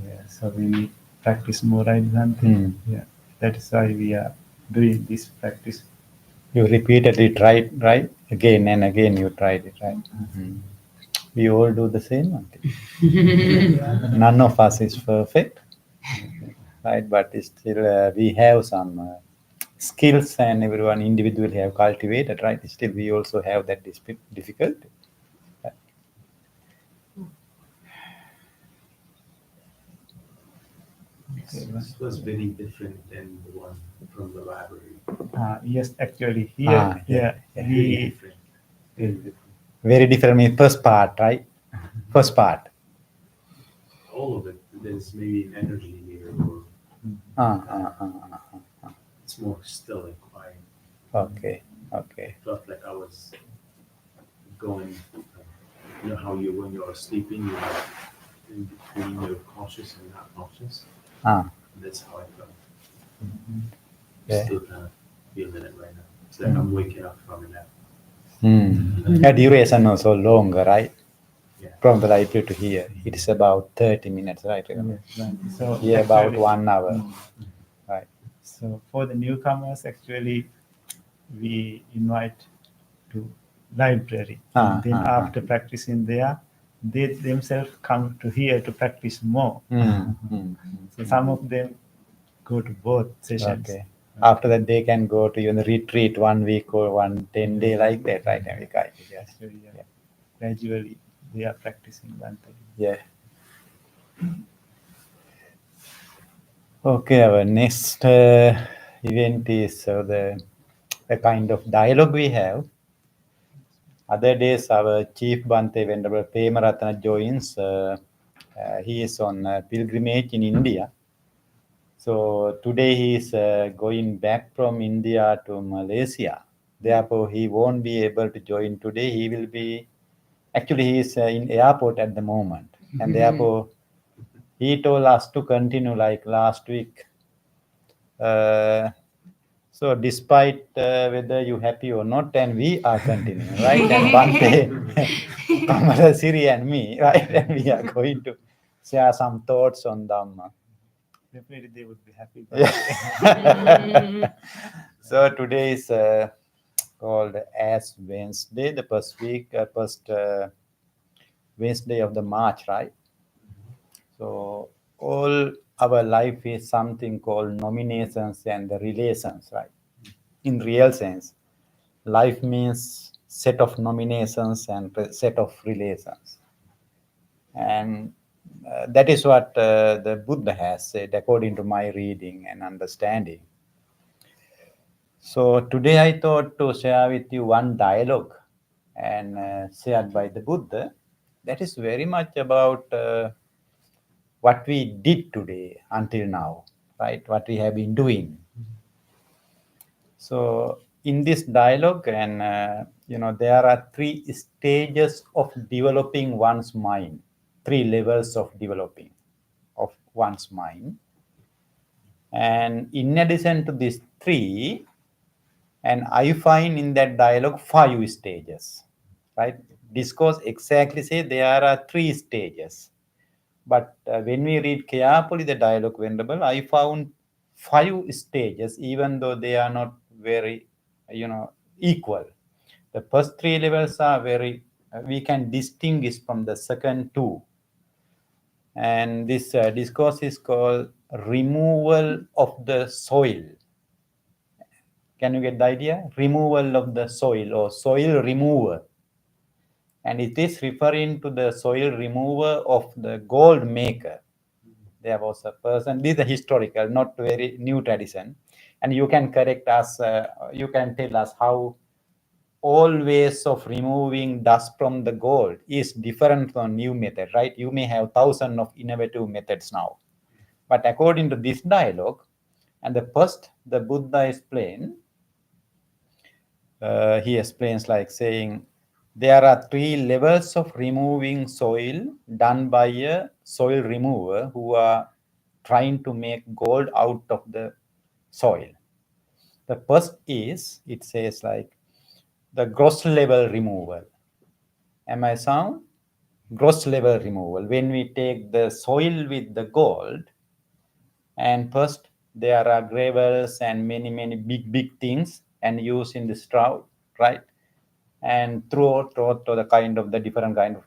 Yeah. So we need practice more, right, Bhante? Hmm. Yeah. That is why we are doing this practice. You repeatedly tried, right? Again and again you tried it, right? Mhm. We all do the same. None of us is perfect, right? But still, we have some skills, and everyone individually have cultivated, right? Still, we also have that difficulty. This was very different than the one from the library. Yes, actually here, Yeah. Very we different. Very different. Very different means first part, right? First part. All of it. There's maybe an energy here, or it's more still and quiet. Okay. Okay. I felt like I was going. You know how you when you're sleeping, you're in between, you're conscious and not conscious. That's how I felt. Yeah. Still kind of feeling it right now. It's like I'm waking up from a nap. The duration also longer, right? Yeah. From the library to here, it is about 30 minutes, right? so Yeah, about actually- 1 hour, right? So for the newcomers, actually, we invite to library. And then after practicing there, they themselves come to here to practice more. So some of them go to both sessions. Okay. After that, they can go to retreat 1 week or 10 day like that, right? Yes. Actually, gradually they are practicing Bante. Yeah. Okay, our next event is the kind of dialogue we have. Other days, our chief Bante Venerable Premaratana joins. He is on pilgrimage in India. So today he is going back from India to Malaysia. Therefore, he won't be able to join today. He will be, actually, he is in airport at the moment. And therefore, he told us to continue like last week. So despite whether you happy or not, and we are continuing, right? And Bante, Kamala, Siri and me, right? And we are going to share some thoughts on Dhamma. Definitely they would be happy. So today is called Ash Wednesday, the first week, first Wednesday of the March, right? So all our life is something called nominations and the relations, right? In real sense, life means set of nominations and set of relations. And that is what the Buddha has said, according to my reading and understanding. So today I thought to share with you one dialogue and shared by the Buddha that is very much about what we did today until now, right? What we have been doing. So in this dialogue, and there are 3 stages of developing one's mind, 3 levels of developing of one's mind. And in addition to these 3, and I find in that dialogue 5 stages, right? Discourse exactly say there are 3 stages. But when we read carefully the dialogue, Venerable, I found 5 stages, even though they are not very, equal. The first 3 levels are very, we can distinguish from the second 2. And this discourse is called removal of the soil. Can you get the idea? Removal of the soil or soil remover. And it is referring to the soil remover of the gold maker. There was a person, this is a historical, not very new tradition. And you can correct us, you can tell us how all ways of removing dust from the gold is different from new method, right? You may have thousands of innovative methods now. But according to this dialogue, and the first, the Buddha explained, he explains like saying, there are 3 levels of removing soil done by a soil remover who are trying to make gold out of the soil. The first is, it says like, the gross level removal. Am I sound? Gross level removal. When we take the soil with the gold, and first there are gravels and many big things and use in the straw, right? And throw to the kind of the different kind of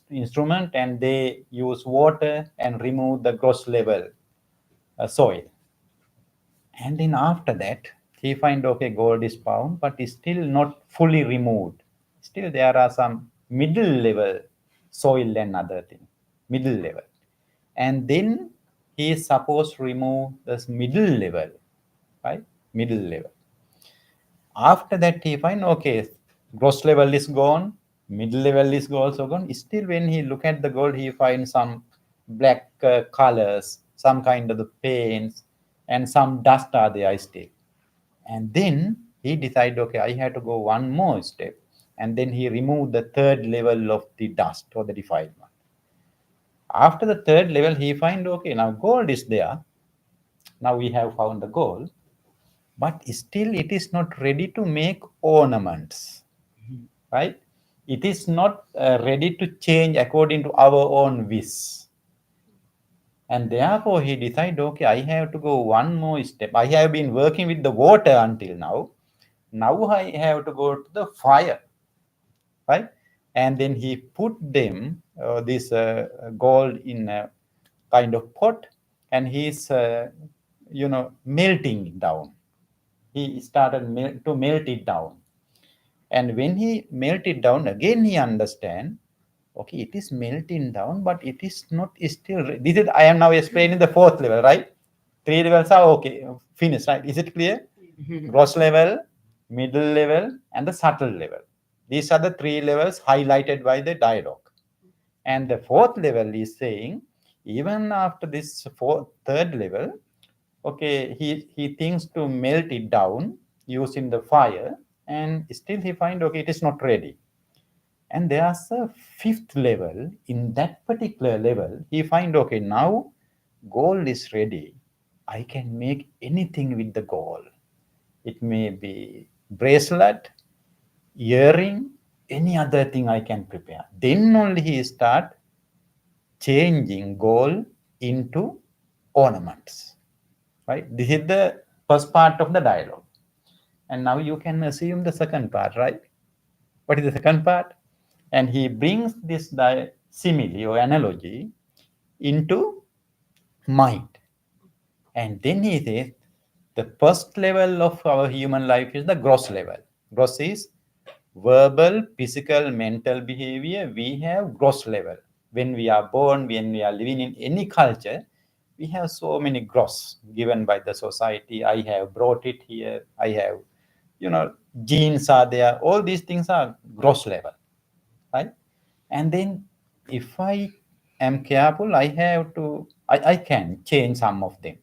instrument, and they use water and remove the gross level soil. And then after that, he find, okay, gold is found, but it's still not fully removed. Still there are some middle level soil and other thing, middle level. And then he is supposed to remove this middle level, right? Middle level. After that, he find, okay, gross level is gone, middle level is also gone. Still, when he look at the gold, he finds some black colors, some kind of the paints, and some dust are there still. And then he decided, okay, I have to go one more step. And then he removed the third level of the dust or the defilement. After the third level, he find, okay, now gold is there. Now we have found the gold, but still it is not ready to make ornaments, right? It is not ready to change according to our own wish. And therefore he decided, okay, I have to go one more step. I have been working with the water until now. Now I have to go to the fire, right? And then he put them, this gold in a kind of pot, and he's, melting it down. He started to melt it down. And when he melted down, again he understand, okay, it is melting down, but it is not still. This is, I am now explaining the fourth level, right? Three levels are okay, finished, right? Is it clear? Gross level, middle level, and the subtle level. These are the three levels highlighted by the dialogue. And the fourth level is saying, even after this third level, okay, he thinks to melt it down using the fire, and still he find, okay, it is not ready. And there's a fifth level. In that particular level, he find, okay, now gold is ready. I can make anything with the gold. It may be bracelet, earring, any other thing I can prepare. Then only he start changing gold into ornaments. Right? This is the first part of the dialogue. And now you can assume the second part, right? What is the second part? And he brings this simile or analogy into mind. And then he says, the first level of our human life is the gross level. Gross is verbal, physical, mental behavior. We have gross level. When we are born, when we are living in any culture, we have so many gross given by the society. I have brought it here. I have, genes are there. All these things are gross level, right? And then if I am careful, I can change some of them.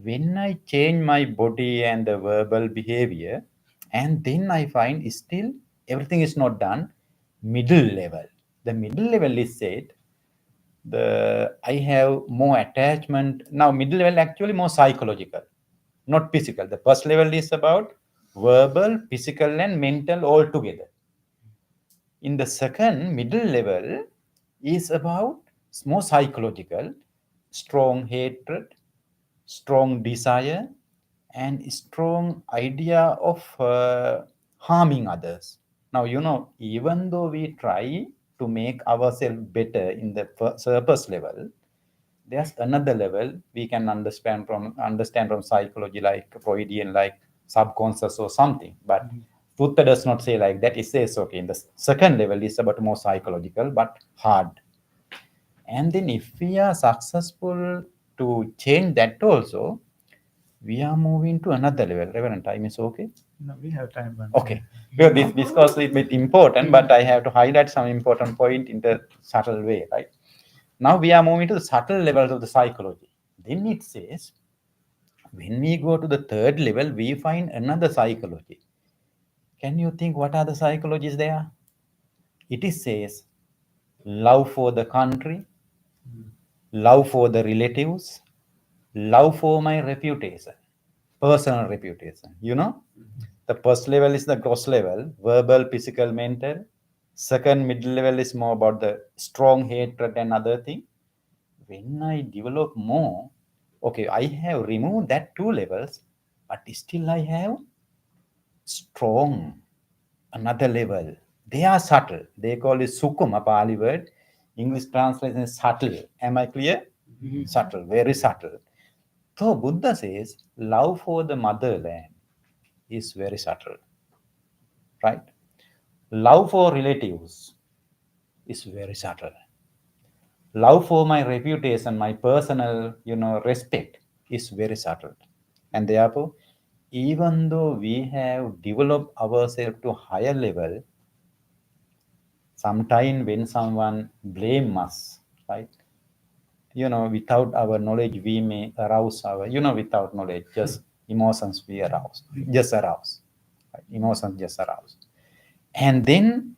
When I change my body and the verbal behavior, and then I find still everything is not done, middle level. The middle level is said, I have more attachment. Now middle level actually more psychological, not physical. The first level is about verbal, physical, and mental all together. In the second middle level is about more psychological, strong hatred, strong desire, and strong idea of harming others. Now, even though we try to make ourselves better in the surface level, there's another level we can understand from psychology, like Freudian, like subconscious or something. But Buddha does not say like that. It says, okay, in the second level is about more psychological but hard. And then if we are successful to change that also, we are moving to another level. Reverend, time is okay? No, we have time. Okay. Well, this because it's important, but I have to highlight some important point in the subtle way, right? Now we are moving to the subtle levels of the psychology. Then it says, when we go to the third level, we find another psychology. Can you think what are the psychologies there? It is says love for the country, love for the relatives, love for my reputation, personal reputation. The first level is the gross level, verbal, physical, mental. Second, middle level is more about the strong hatred and other thing. When I develop more, okay, I have removed that two levels, but still I have strong another level. They are subtle. They call it sukuma, Pali word. English translation is subtle. Am I clear? Subtle, very subtle. So Buddha says love for the motherland is very subtle, right? Love for relatives is very subtle. love for my reputation, my personal, respect is very subtle. And therefore, even though we have developed ourselves to higher level, sometime when someone blame us, right? Without our knowledge, we may arouse our, without knowledge, just emotions we arouse, just arouse. Right? Emotions just arouse. And then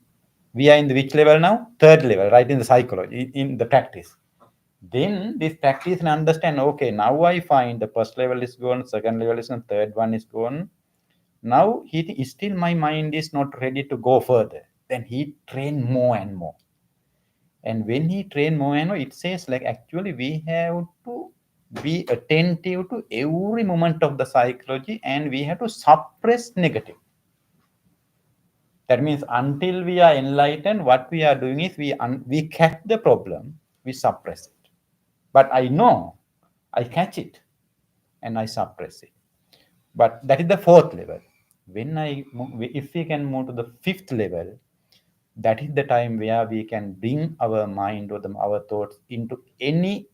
we are in the which level now? Third level, right? In the psychology, in the practice. Then this practice and understand, okay, now I find the first level is gone, second level is gone, third one is gone. Now he still my mind is not ready to go further. Then he train more and more. And when he train more and more, it says like actually we have to be attentive to every moment of the psychology and we have to suppress negative. That means until we are enlightened, what we are doing is we catch the problem, we suppress it. But I know I catch it and I suppress it. But that is the fourth level. If we can move to the fifth level, that is the time where we can bring our mind or our thoughts into any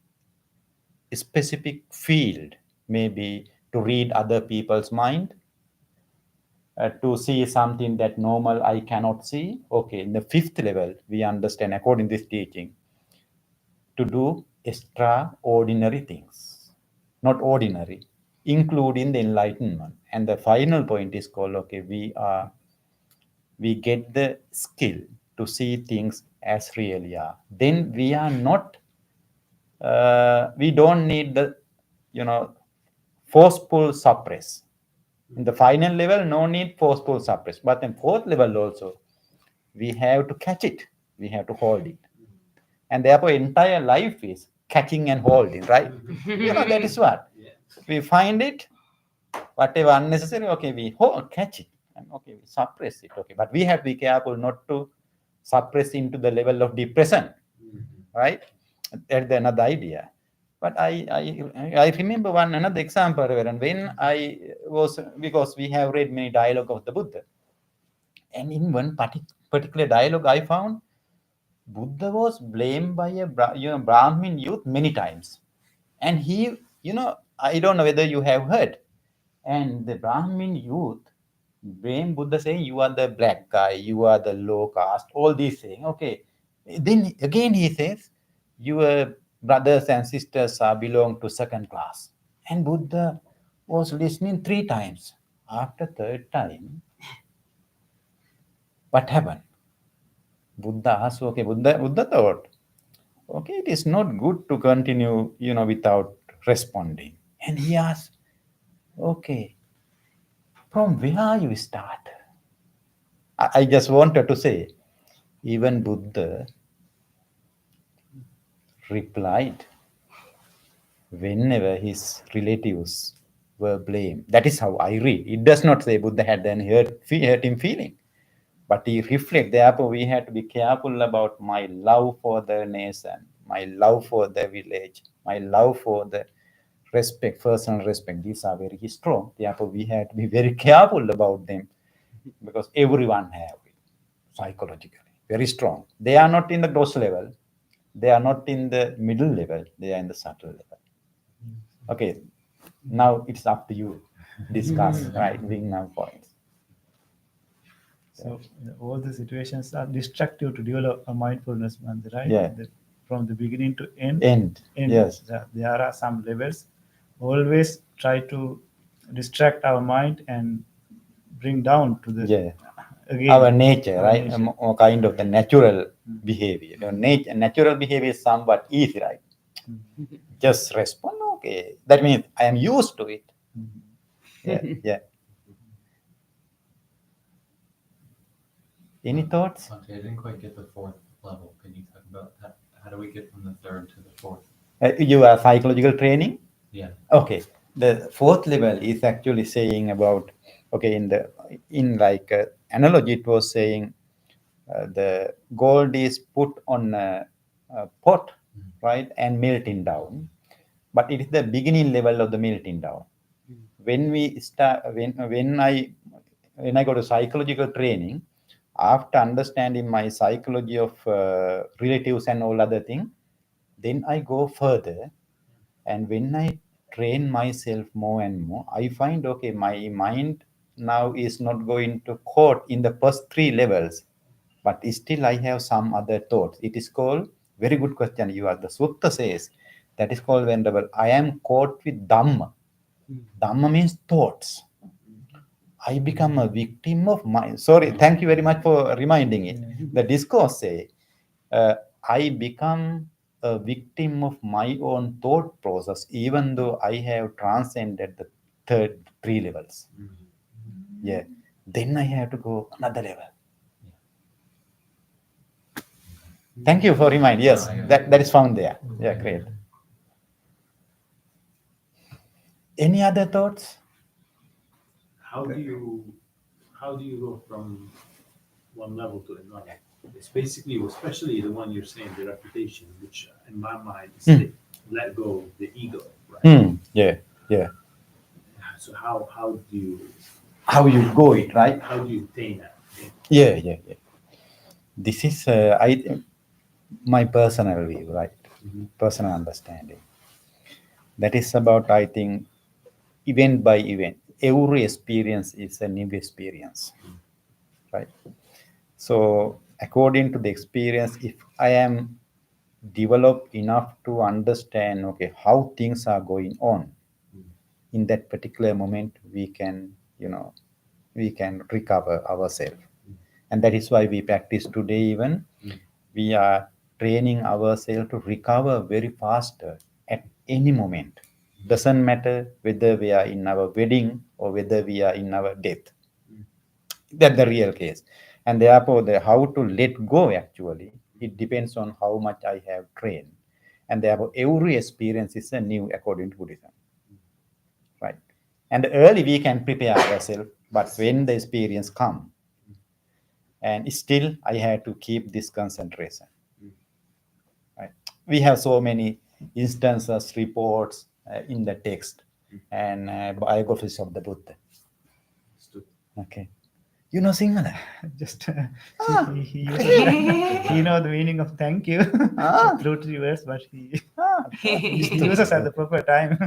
specific field, maybe to read other people's mind, to see something that normal I cannot see. Okay, in the fifth level, we understand according to this teaching to do extraordinary things, not ordinary, including the enlightenment. And the final point is called, okay, we get the skill to see things as really are. Then we are not, we don't need the, forceful suppress. In the final level, no need forceful suppress. But in fourth level also, we have to catch it. We have to hold it. And therefore, entire life is catching and holding, right? That is what. We find it, whatever unnecessary, okay, we catch it. And okay, we suppress it. Okay. But we have to be careful not to suppress into the level of depression, right? That's another idea. But I remember another example, Reverend, when I was, because we have read many dialogue of the Buddha. And in one particular dialogue, I found Buddha was blamed by a Brahmin youth many times. And he, I don't know whether you have heard. And the Brahmin youth blame Buddha saying, you are the black guy, you are the low caste, all these things. Okay. Then again he says, your brothers and sisters belong to second class. And Buddha was listening 3 times. After third time, what happened? Buddha asked, okay, Buddha thought, okay, it is not good to continue, without responding. And he asked, okay, from where you start? I just wanted to say, even Buddha replied whenever his relatives were blamed. That is how I read. It does not say Buddha had then hurt him feeling. But he reflects. Therefore, we have to be careful about my love for the nation, my love for the village, my love for the respect, personal respect. These are very strong. Therefore, we have to be very careful about them because everyone have it psychologically. Very strong. They are not in the gross level. They are not in the middle level. They are in the subtle level. Okay. Now it's up to you. Discuss, right? Bring now points. So all the situations are destructive to develop a mindfulness, right? Yeah. From the beginning to end. End. Yes. There are some levels. Always try to distract our mind and bring down to the again our nature, our right? nature. A kind of the natural behavior. Natural behavior is somewhat easy, right? Just respond. Okay, that means I am used to it. Yeah. Any thoughts? Okay, I didn't quite get the fourth level. Can you talk about that? How do we get from the third to the fourth? You are psychological training. Yeah. Okay, the fourth level is actually saying about, okay, in like analogy, it was saying the gold is put on a pot, right, and melting down, but it is the beginning level of the melting down. When we start, when I go to psychological training, after understanding my psychology of relatives and all other things, Then I go further, and when I train myself more and more, I find, okay, my mind now is not going to caught in the first three levels, but still I have some other thoughts. It is called, very good question you are. The Sutta says, that is called venerable, I am caught with Dhamma. Dhamma means thoughts. I become a victim of my, sorry, thank you very much for reminding it. The discourse say, I become a victim of my own thought process, even though I have transcended the third three levels. Yeah. Then I have to go another level. Thank you for reminding. Yes, that is found there. Yeah, great. Any other thoughts? How do you go from one level to another? It's basically, especially the one you're saying, the reputation, which in my mind is to let go of the ego, right? Yeah. So how do you go it, right? how do you attain that? Yeah. This is my personal view, right? Personal understanding. That is about, I think, event by event. Every experience is a new experience, right? So according to the experience, if I am developed enough to understand, okay, how things are going on in that particular moment, we can recover ourselves. And that is why we practice today. Even we are training ourselves to recover very faster at any moment. Doesn't matter whether we are in our wedding or whether we are in our death. That's the real case. And therefore, how to let go, actually, it depends on how much I have trained. And therefore, every experience is a new according to Buddhism. Right? And early we can prepare ourselves, but when the experience comes, and still I had to keep this concentration. Right? We have so many instances, reports in the text and biographies of the Buddha. Okay. You know Sinhala? Just he know the meaning of thank you through 3 words, but he uses at the proper time.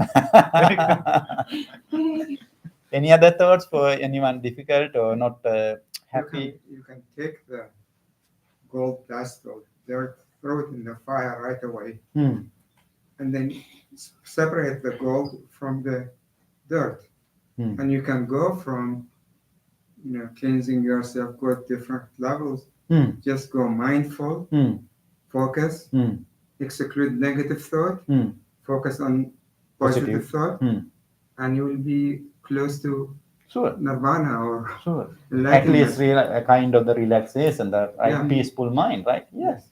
Any other thoughts for anyone difficult or not happy? You can take the gold dust or dirt, throw it in the fire right away, and then separate the gold from the dirt. And you can go from, cleansing yourself, go at different levels. Just go mindful, focus, exclude negative thought, focus on positive thought, and you will be close to nirvana or At least a kind of the relaxation, the peaceful mind, right? Yes.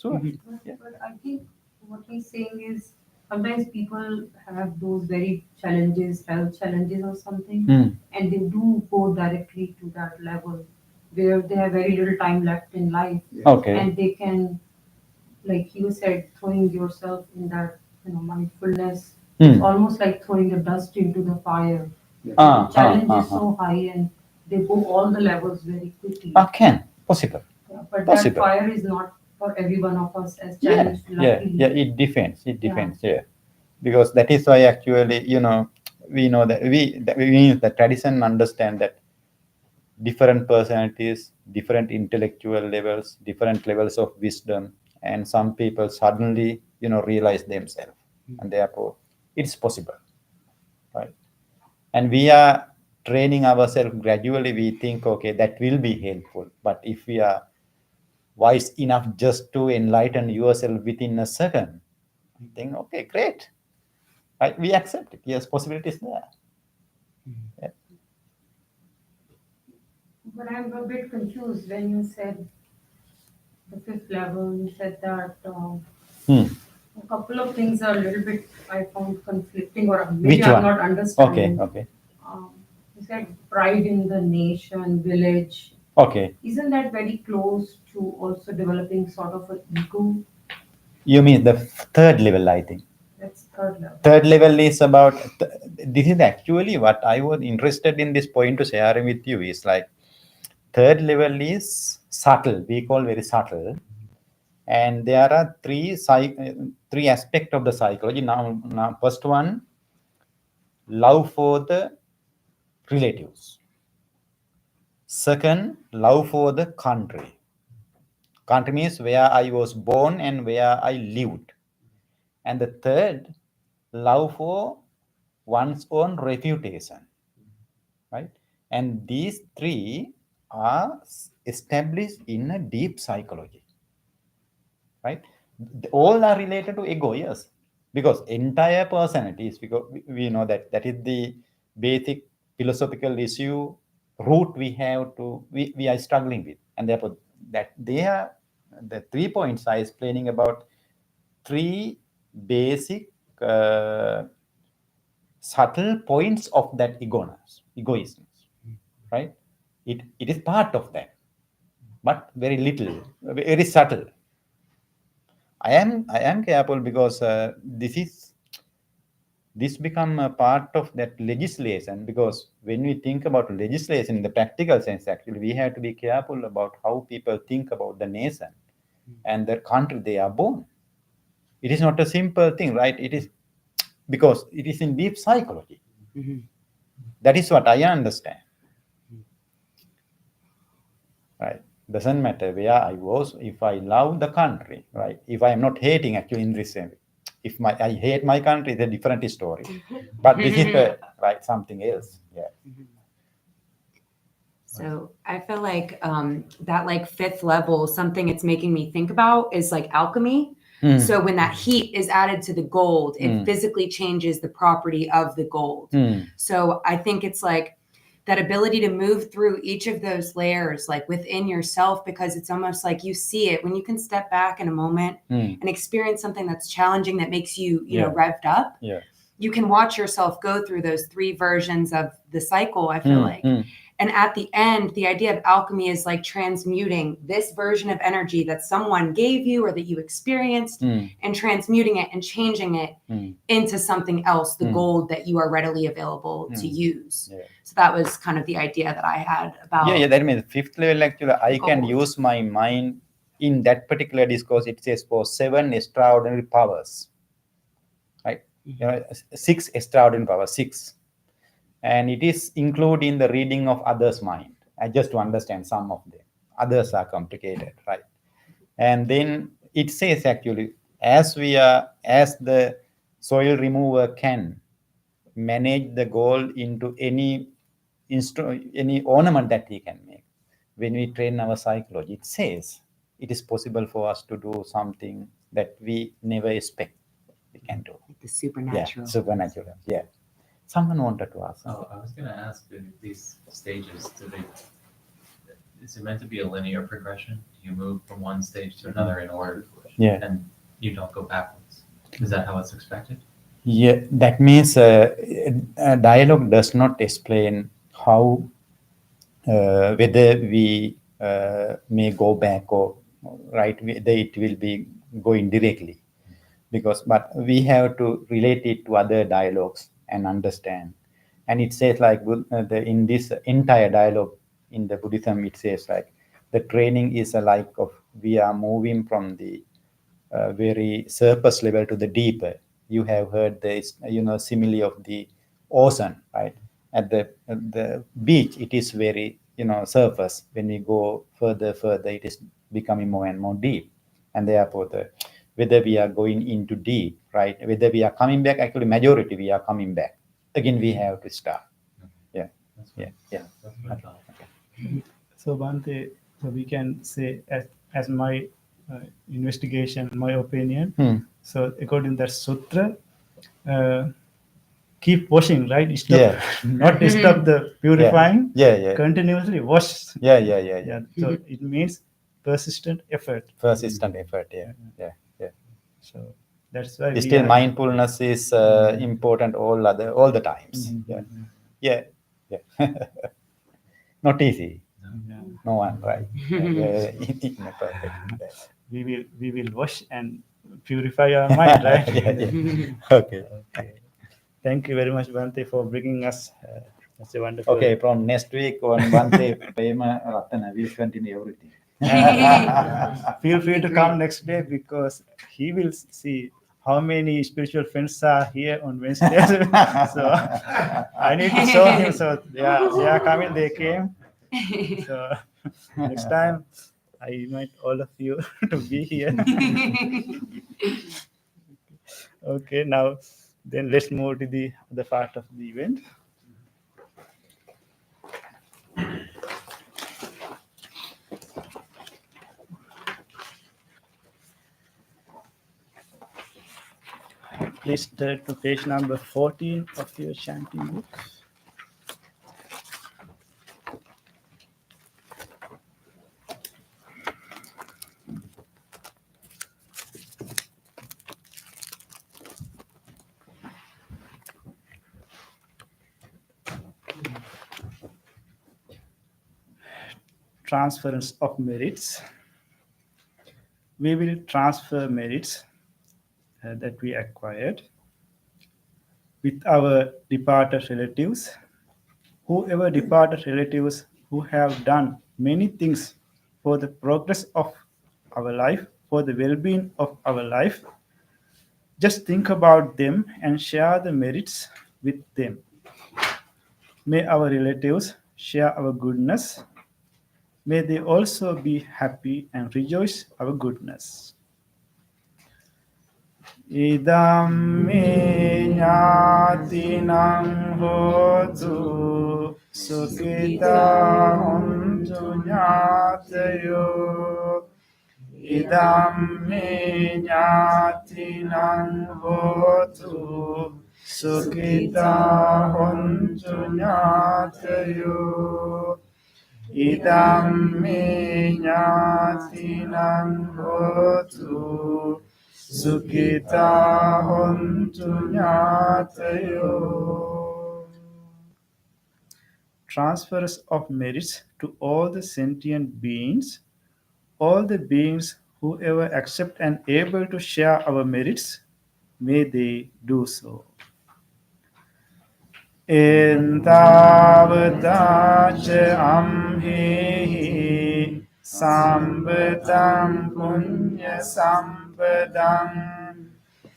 Sure. But I think what he's saying is sometimes people have those very challenges, health challenges or something, and they do go directly to that level where they have very little time left in life. Okay. And they can, like you said, throwing yourself in that mindfulness, it's almost like throwing the dust into the fire. The challenge is so high and they go all the levels very quickly. Can possible. Yeah, but possible. That fire is not for every one of us as challenged. It depends. Because that is why actually, we know that the tradition understand that different personalities, different intellectual levels, different levels of wisdom, and some people suddenly, realize themselves, and therefore it's possible, right? And we are training ourselves gradually. We think, okay, that will be helpful. But if we are wise enough just to enlighten yourself within a second, think, okay, great. Right? We accept it. Yes, possibilities there. Yeah. But I'm a bit confused when you said the 5th level. You said that a couple of things are a little bit, I found conflicting, or maybe Which I'm one? not understanding. Okay. You said pride in the nation, village. Okay. Isn't that very close to also developing sort of an ego? You mean the 3rd level, I think. That's 3rd level. 3rd level is about, this is actually what I was interested in this point to share with you is like, 3rd level is subtle. We call very subtle. And there are three aspects of the psychology. Now, first one, love for the relatives. Second, love for the country. Country means where I was born and where I lived. And the third, love for one's own reputation, right? And these three are established in a deep psychology, right? All are related to ego, yes, because entire personality is, because we know that that is the basic philosophical issue root we are struggling with, and therefore that they are the 3 points I explaining about three basic subtle points of that egoism, right? It is part of that, but very little, very subtle. I am careful because this become a part of that legislation, because when we think about legislation in the practical sense, actually we have to be careful about how people think about the nation and the country they are born. It is not a simple thing, right? It is because it is in deep psychology. That is what I understand. Right? Doesn't matter where I was, if I love the country, right? If I am not hating, actually, in this sense, if I hate my country, it's a different story. But this is right, something else. Yeah. So I feel like that like fifth level, something it's making me think about is like alchemy. So when that heat is added to the gold, it physically changes the property of the gold. So I think it's like that ability to move through each of those layers, like within yourself, because it's almost like you see it when you can step back in a moment and experience something that's challenging, that makes you, you know, revved up. Yeah. You can watch yourself go through those three versions of the cycle, I feel like. And at the end, the idea of alchemy is like transmuting this version of energy that someone gave you or that you experienced and transmuting it and changing it into something else, the gold that you are readily available to use. Yeah. So that was kind of the idea that I had about. Yeah, that means fifth level, actually, I can Gold. use my mind in that particular discourse. It says for 7 extraordinary powers, right? You know, 6 extraordinary powers, 6. And it is included in the reading of others' mind. I just to understand some of them. Others are complicated, right? And then it says actually, as the soil remover can manage the gold into any ornament that he can make. When we train our psychology, it says it is possible for us to do something that we never expect we can do. The supernatural. Yeah, supernatural. Yeah. Someone wanted to ask. Oh, I was going to ask, these stages, is it meant to be a linear progression? You move from one stage to another in order, and you don't go backwards. Is that how it's expected? Yeah, that means a dialogue does not explain how whether we may go back or right, whether it will be going directly, but we have to relate it to other dialogues and understand. And it says like in this entire dialogue in the Buddhism, it says like the training is like of we are moving from the very surface level to the deeper. You have heard this, simile of the ocean, right? At the beach, it is very, surface. When we go further, it is becoming more and more deep. And therefore, whether we are going into deep, right? Whether we are coming back, actually, majority we are coming back. Again, we have to start. Yeah. That's what I thought. So Bhante, so we can say as my investigation, my opinion. So according to that sutra, keep washing, right? Stop, not stop the purifying. Continuously wash. Yeah. So it means persistent effort. Persistent effort. Yeah. So that's why still mindfulness is important all the times. Yeah. Not easy. No one, right? We will wash and purify our mind, right? Okay. Thank you very much, Bhante, for bringing us such a wonderful. Okay, from next week on Bhante, Prema, Ratana, we'll continue everything. Feel free to come next day because he will see how many spiritual friends are here on Wednesday. So I need to show him. So they are coming. They came. So next time I invite all of you to be here. Okay, now then let's move to the other part of the event. Please turn to page number 14 of your chanting book. Transference of merits. We will transfer merits that we acquired with our departed relatives. Whoever departed relatives who have done many things for the progress of our life, for the well-being of our life, just think about them and share the merits with them. May our relatives share our goodness. May they also be happy and rejoice our goodness. Idam me ñātinam hotu sukhita hontu ñātayo. Idam me ñātinam hotu sukhita hontu ñātayo. Idam me ñātinam hotu Sukhita hontu ñātayo. Transfers of merits to all the sentient beings, all the beings who ever accept and able to share our merits, may they do so. Entavadacha amhehi Sambatam punya sampadam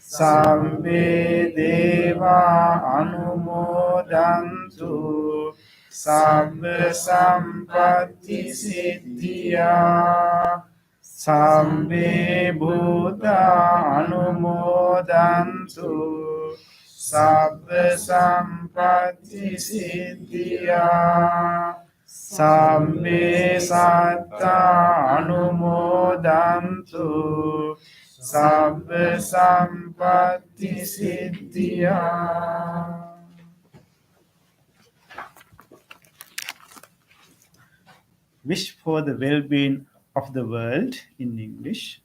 Sabbe deva anumodantu Sabba sampatti siddhya Sabbe bhuta anumodantu Sabba sampatti siddhya Sabbe satta anumodantu Sabba sampatti siddhya. Wish for the well-being of the world in English.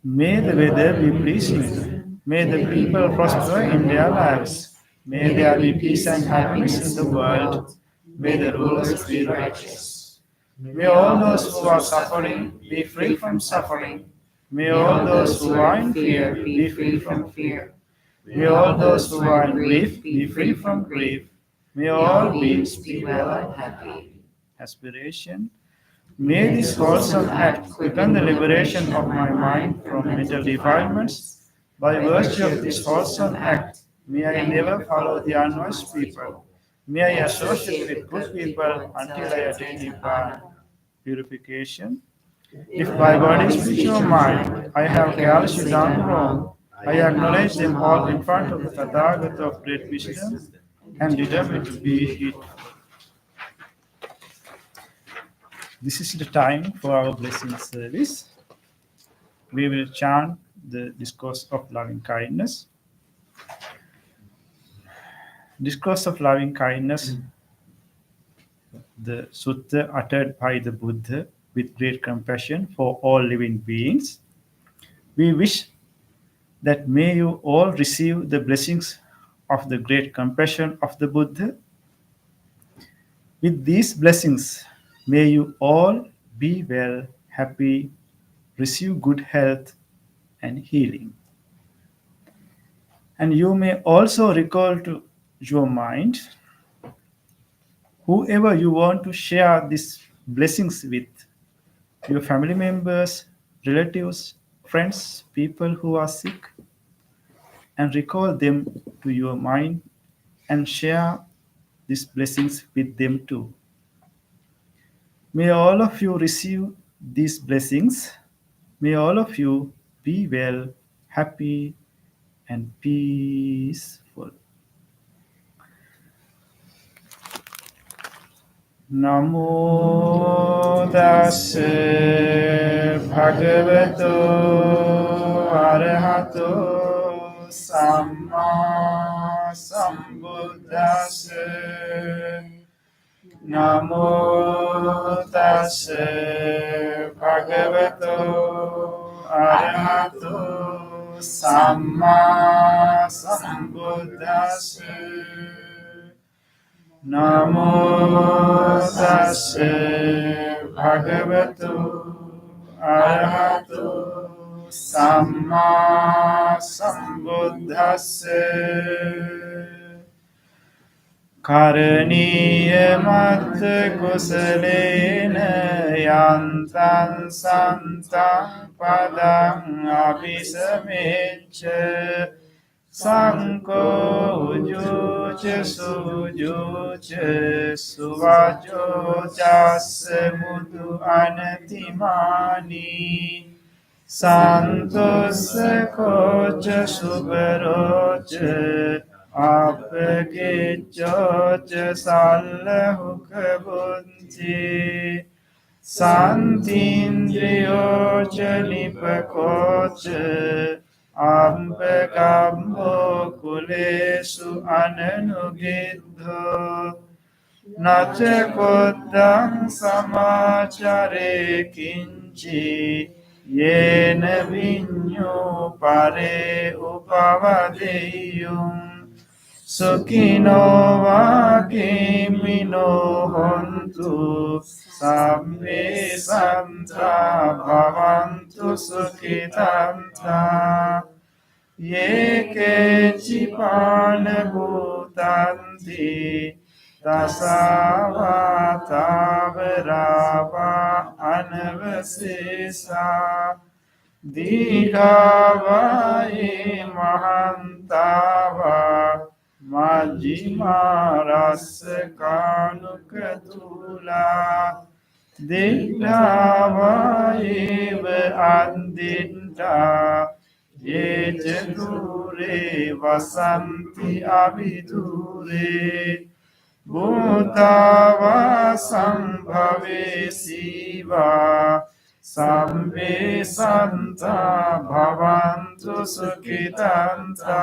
May the weather be pleasing. May the people prosper in their lives. May there be peace and happiness in the world. May the rulers be righteous. May all those who are suffering be free from suffering. May all those who are in fear be free from fear. May all those who are in grief be free from grief. May all beings be well and happy. Aspiration. May this wholesome act become the liberation of my mind from mental defilements. By virtue of this wholesome act, may I never follow the unwise people. May I associate with good people until I attain Nibbana. Purification. If by body, speech, or mind I have carelessly done wrong, I acknowledge them all in front of the Tathagata of great wisdom and determine to be it. This is the time for our blessing service. We will chant the discourse of loving kindness. Discourse of loving kindness, the sutta uttered by the Buddha with great compassion for all living beings. We wish that may you all receive the blessings of the great compassion of the Buddha. With these blessings, may you all be well, happy, receive good health and healing. And you may also recall to your mind whoever you want to share these blessings with. your family members, relatives, friends, people who are sick, and recall them to your mind and share these blessings with them too. May all of you receive these blessings. May all of you be well, happy, and peaceful. Namo tassa bhagavato arahato samma sambuddhassa. Namo tassa bhagavato arahato samma sambuddhassa. Namo tassa bhagavato arahato samma sambuddhassa. Karaniya mat kusalena yantan santam padang abhisameccha Sanko ujuca sujuca suvajo jassa mudu anatimani Santosa koca subaroca Apagijoca sallahuka bunti Santindriyoca nipakoca Ambekambo kulesu ananugidho Nacha kodang samachare kinchi Yena vinyo pare upavadeyum Sukino vakimino hontu Sabbe santa bhavantu sukhitanta Ye kechipana bhutanti Tasavata virava anavasisa Dīghāvāye mahantava Majjhima rasa kanukatula Dīghāvāye andinta Ye chandure vasanti abhidure Bhutava sambhave siva Sabbe santa bhavantu sukhitanta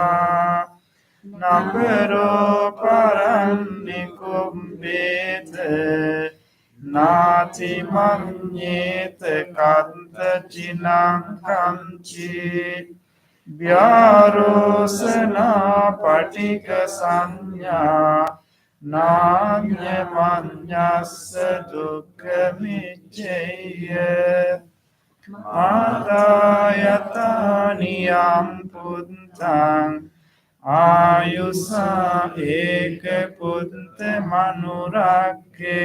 Nakaro parannikumbete Nati manyete kanta chinang kanchit Vyarosana patika sanya Nanya manyasa dukkha micceya Adayatani puntang Ayusa eka punta manurakke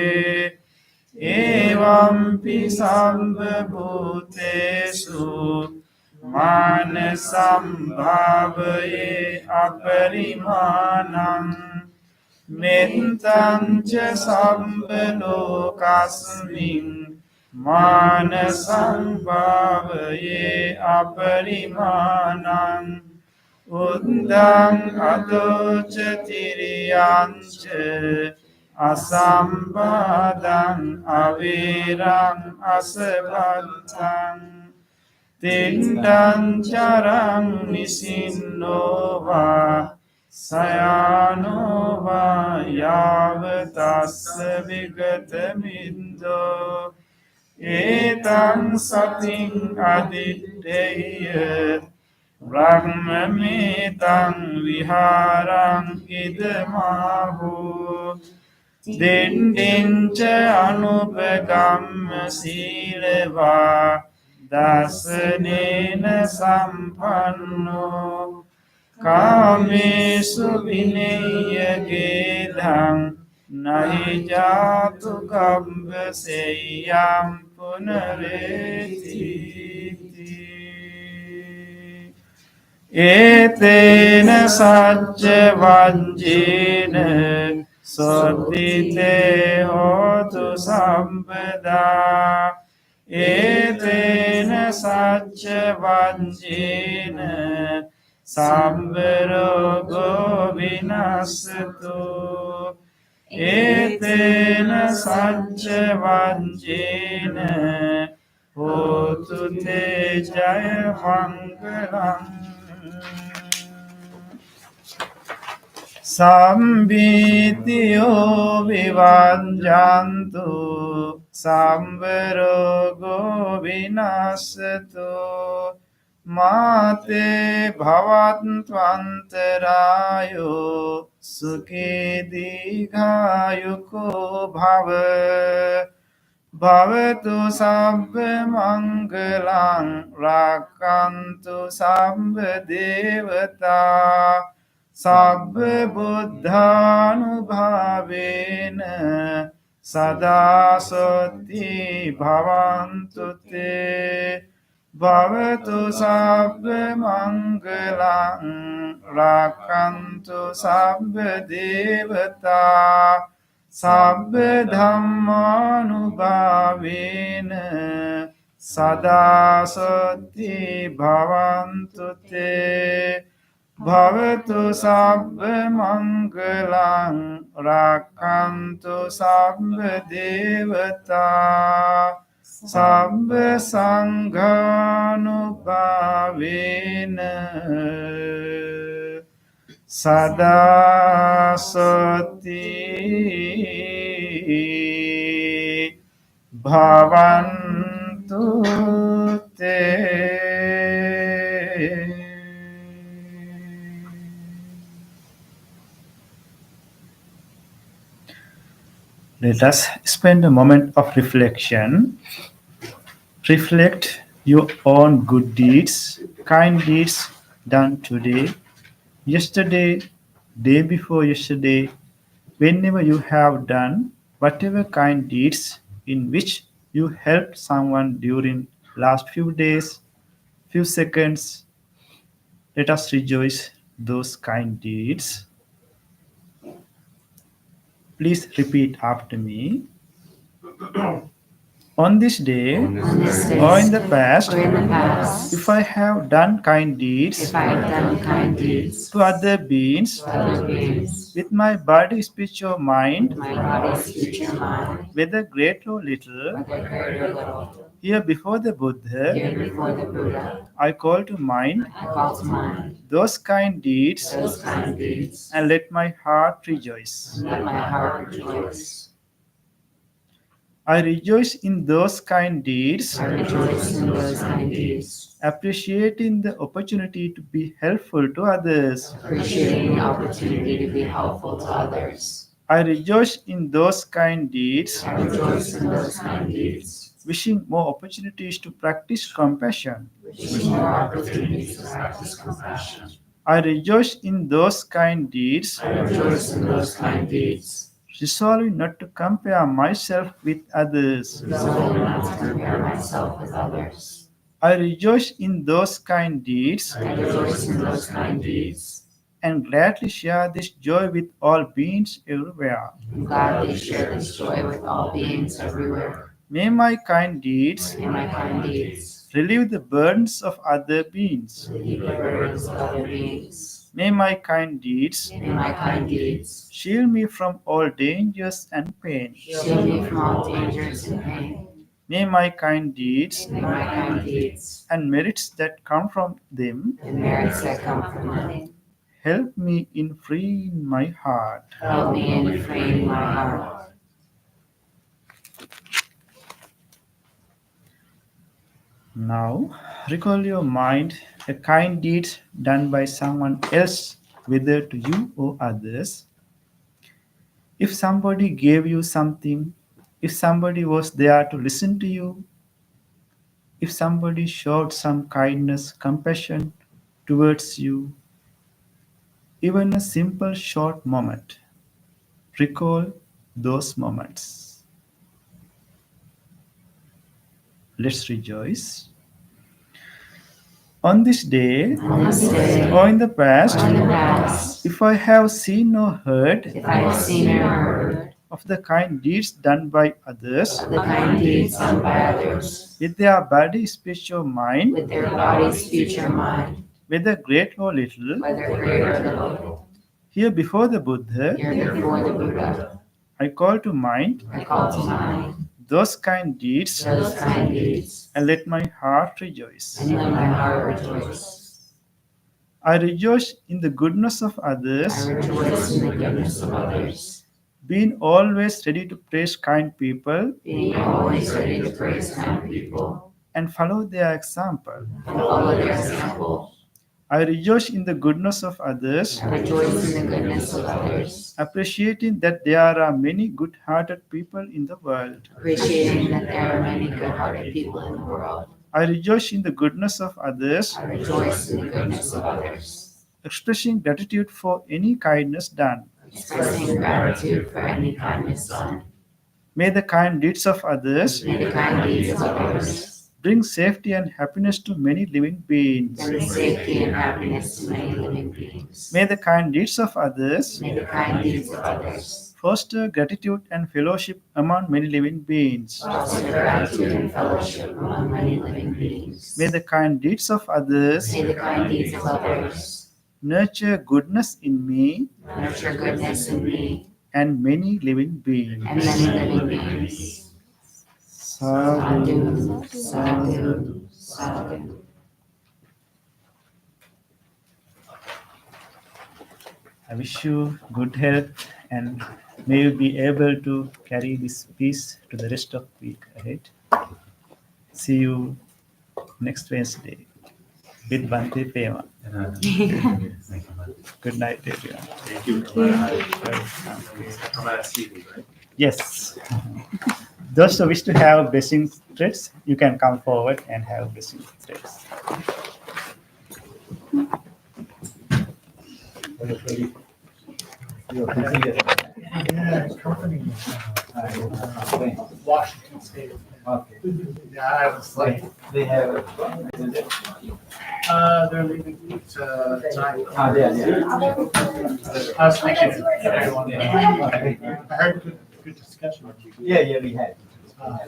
Evampi sambha bhutesu Manasambhavaye aparimanam Mettam ca sambhalokasmin Manasambhavaye aparimanam Uddang adoca tiriyanca Asambhadang avirang asabhantang Tindang carang nisinova Sayanova yavatassa vigatamindo Etang sating adiddeya Brahmametang viharang idamahu Dindinca anupagamma silava Dasanena sampanno Kamesu vinaya gedang nahi jatu gabba seyam punareti etena sajja vanjena sodite hotu sambada etena sajja vanjena sambharogo vinasatu etena sajja vanjena hotu te jaya mangalam Sambhitiyo vivanjantu sambharogo vinasatu mate bhavattvantarayo sukhe digayuko bhava bhavatu sabba mangalang rakantu sabba devata sabba buddhanubhavena sada sati bhavantu te bhavatu sabba mangalang rakantu sabba devata sabba dhammanubhavena sada sati bhavantu te bhavatu sabba mangalang rakantu sabba devata sabba sanghanubhavena sada sati bhavantu te Let us spend a moment of reflection. Reflect your own good deeds, kind deeds done today, yesterday, day before yesterday, whenever you have done whatever kind deeds in which you helped someone during last few days, few seconds. Let us rejoice those kind deeds. Please repeat after me. On this day, On this day, or in the past, or in the past, if I have done kind deeds if I have done kind deeds to other beings to other beings, with my body, speech, or mind, my body, speech, and mind, whether great or little, whether great or little, here before the Buddha, here before the Buddha, I call to mind I call to mind those kind deeds those kind deeds, and let my heart rejoice. and let my heart rejoice. I rejoice in those kind deeds, I rejoice in those kind deeds, appreciating the opportunity to be helpful to others. appreciating the opportunity to be helpful to others. I rejoice in those kind deeds, I rejoice in those kind deeds, wishing more opportunities to practice compassion. wishing more opportunities to practice compassion. I rejoice in those kind deeds, I rejoice in those kind deeds, resolving not to compare myself with others. resolving not to compare myself with others. I rejoice in those kind deeds I rejoice in those kind deeds, and gladly share this joy with all beings everywhere. and gladly share this joy with all beings everywhere. May my kind deeds May my kind deeds relieve the burdens of other beings. relieve the burdens of other beings. May my kind deeds May my kind deeds shield me from all dangers and pain. shield me from all dangers and pain. May my kind deeds May my kind deeds and merits that come from them and merits that come from them help me in freeing my heart. help me in freeing my heart. Now, recall your mind a kind deed done by someone else, whether to you or others. If somebody gave you something, if somebody was there to listen to you, if somebody showed some kindness, compassion towards you, even a simple short moment, recall those moments. Let's rejoice. On this day, On this day, or in the past, or in the past, if I have seen or heard if I have seen or heard of the kind deeds done by others, the kind deeds done by others, with their body, speech, or mind, with their body, speech, or mind, whether great or little, whether great or little, here before the Buddha, here before the Buddha, I call to mind I call to mind those kind deeds those kind deeds, and let my heart rejoice. and let my heart rejoice. I rejoice in the goodness of others, I rejoice in the goodness of others, being always ready to praise kind people being always ready to praise kind people, and follow their example. and follow their example. I rejoice in the goodness of others, I rejoice in the goodness of others, appreciating that there are many good-hearted people in the world. appreciating that there are many good-hearted people in the world. I rejoice in the goodness of others, I rejoice in the goodness of others, expressing gratitude for any kindness done. expressing gratitude for any kindness done. May the kind deeds of others May the kind deeds of others bring safety and happiness to many living beings. bring safety and happiness to many living beings. May the kind deeds of others May the kind deeds of others foster gratitude and fellowship among many living beings. foster gratitude and fellowship among many living beings. May the kind deeds of others May the kind deeds of others nurture goodness in me nurture goodness in me and many living beings. and many living beings. Sadhu, Sadhu, sadhu, sadhu. I wish you good health and may you be able to carry this peace to the rest of the week ahead. See you next Wednesday with Bhante Pema. Good night, everyone. Thank you. Come see me, right? Yes. Those who wish to have blessing threads, you can come forward and have blessing threads. Washington State. Okay. Yeah, I was like, They have. they're leaving tonight. Yeah. I was thinking everyone. I heard good discussion. Yeah, we had. Uh,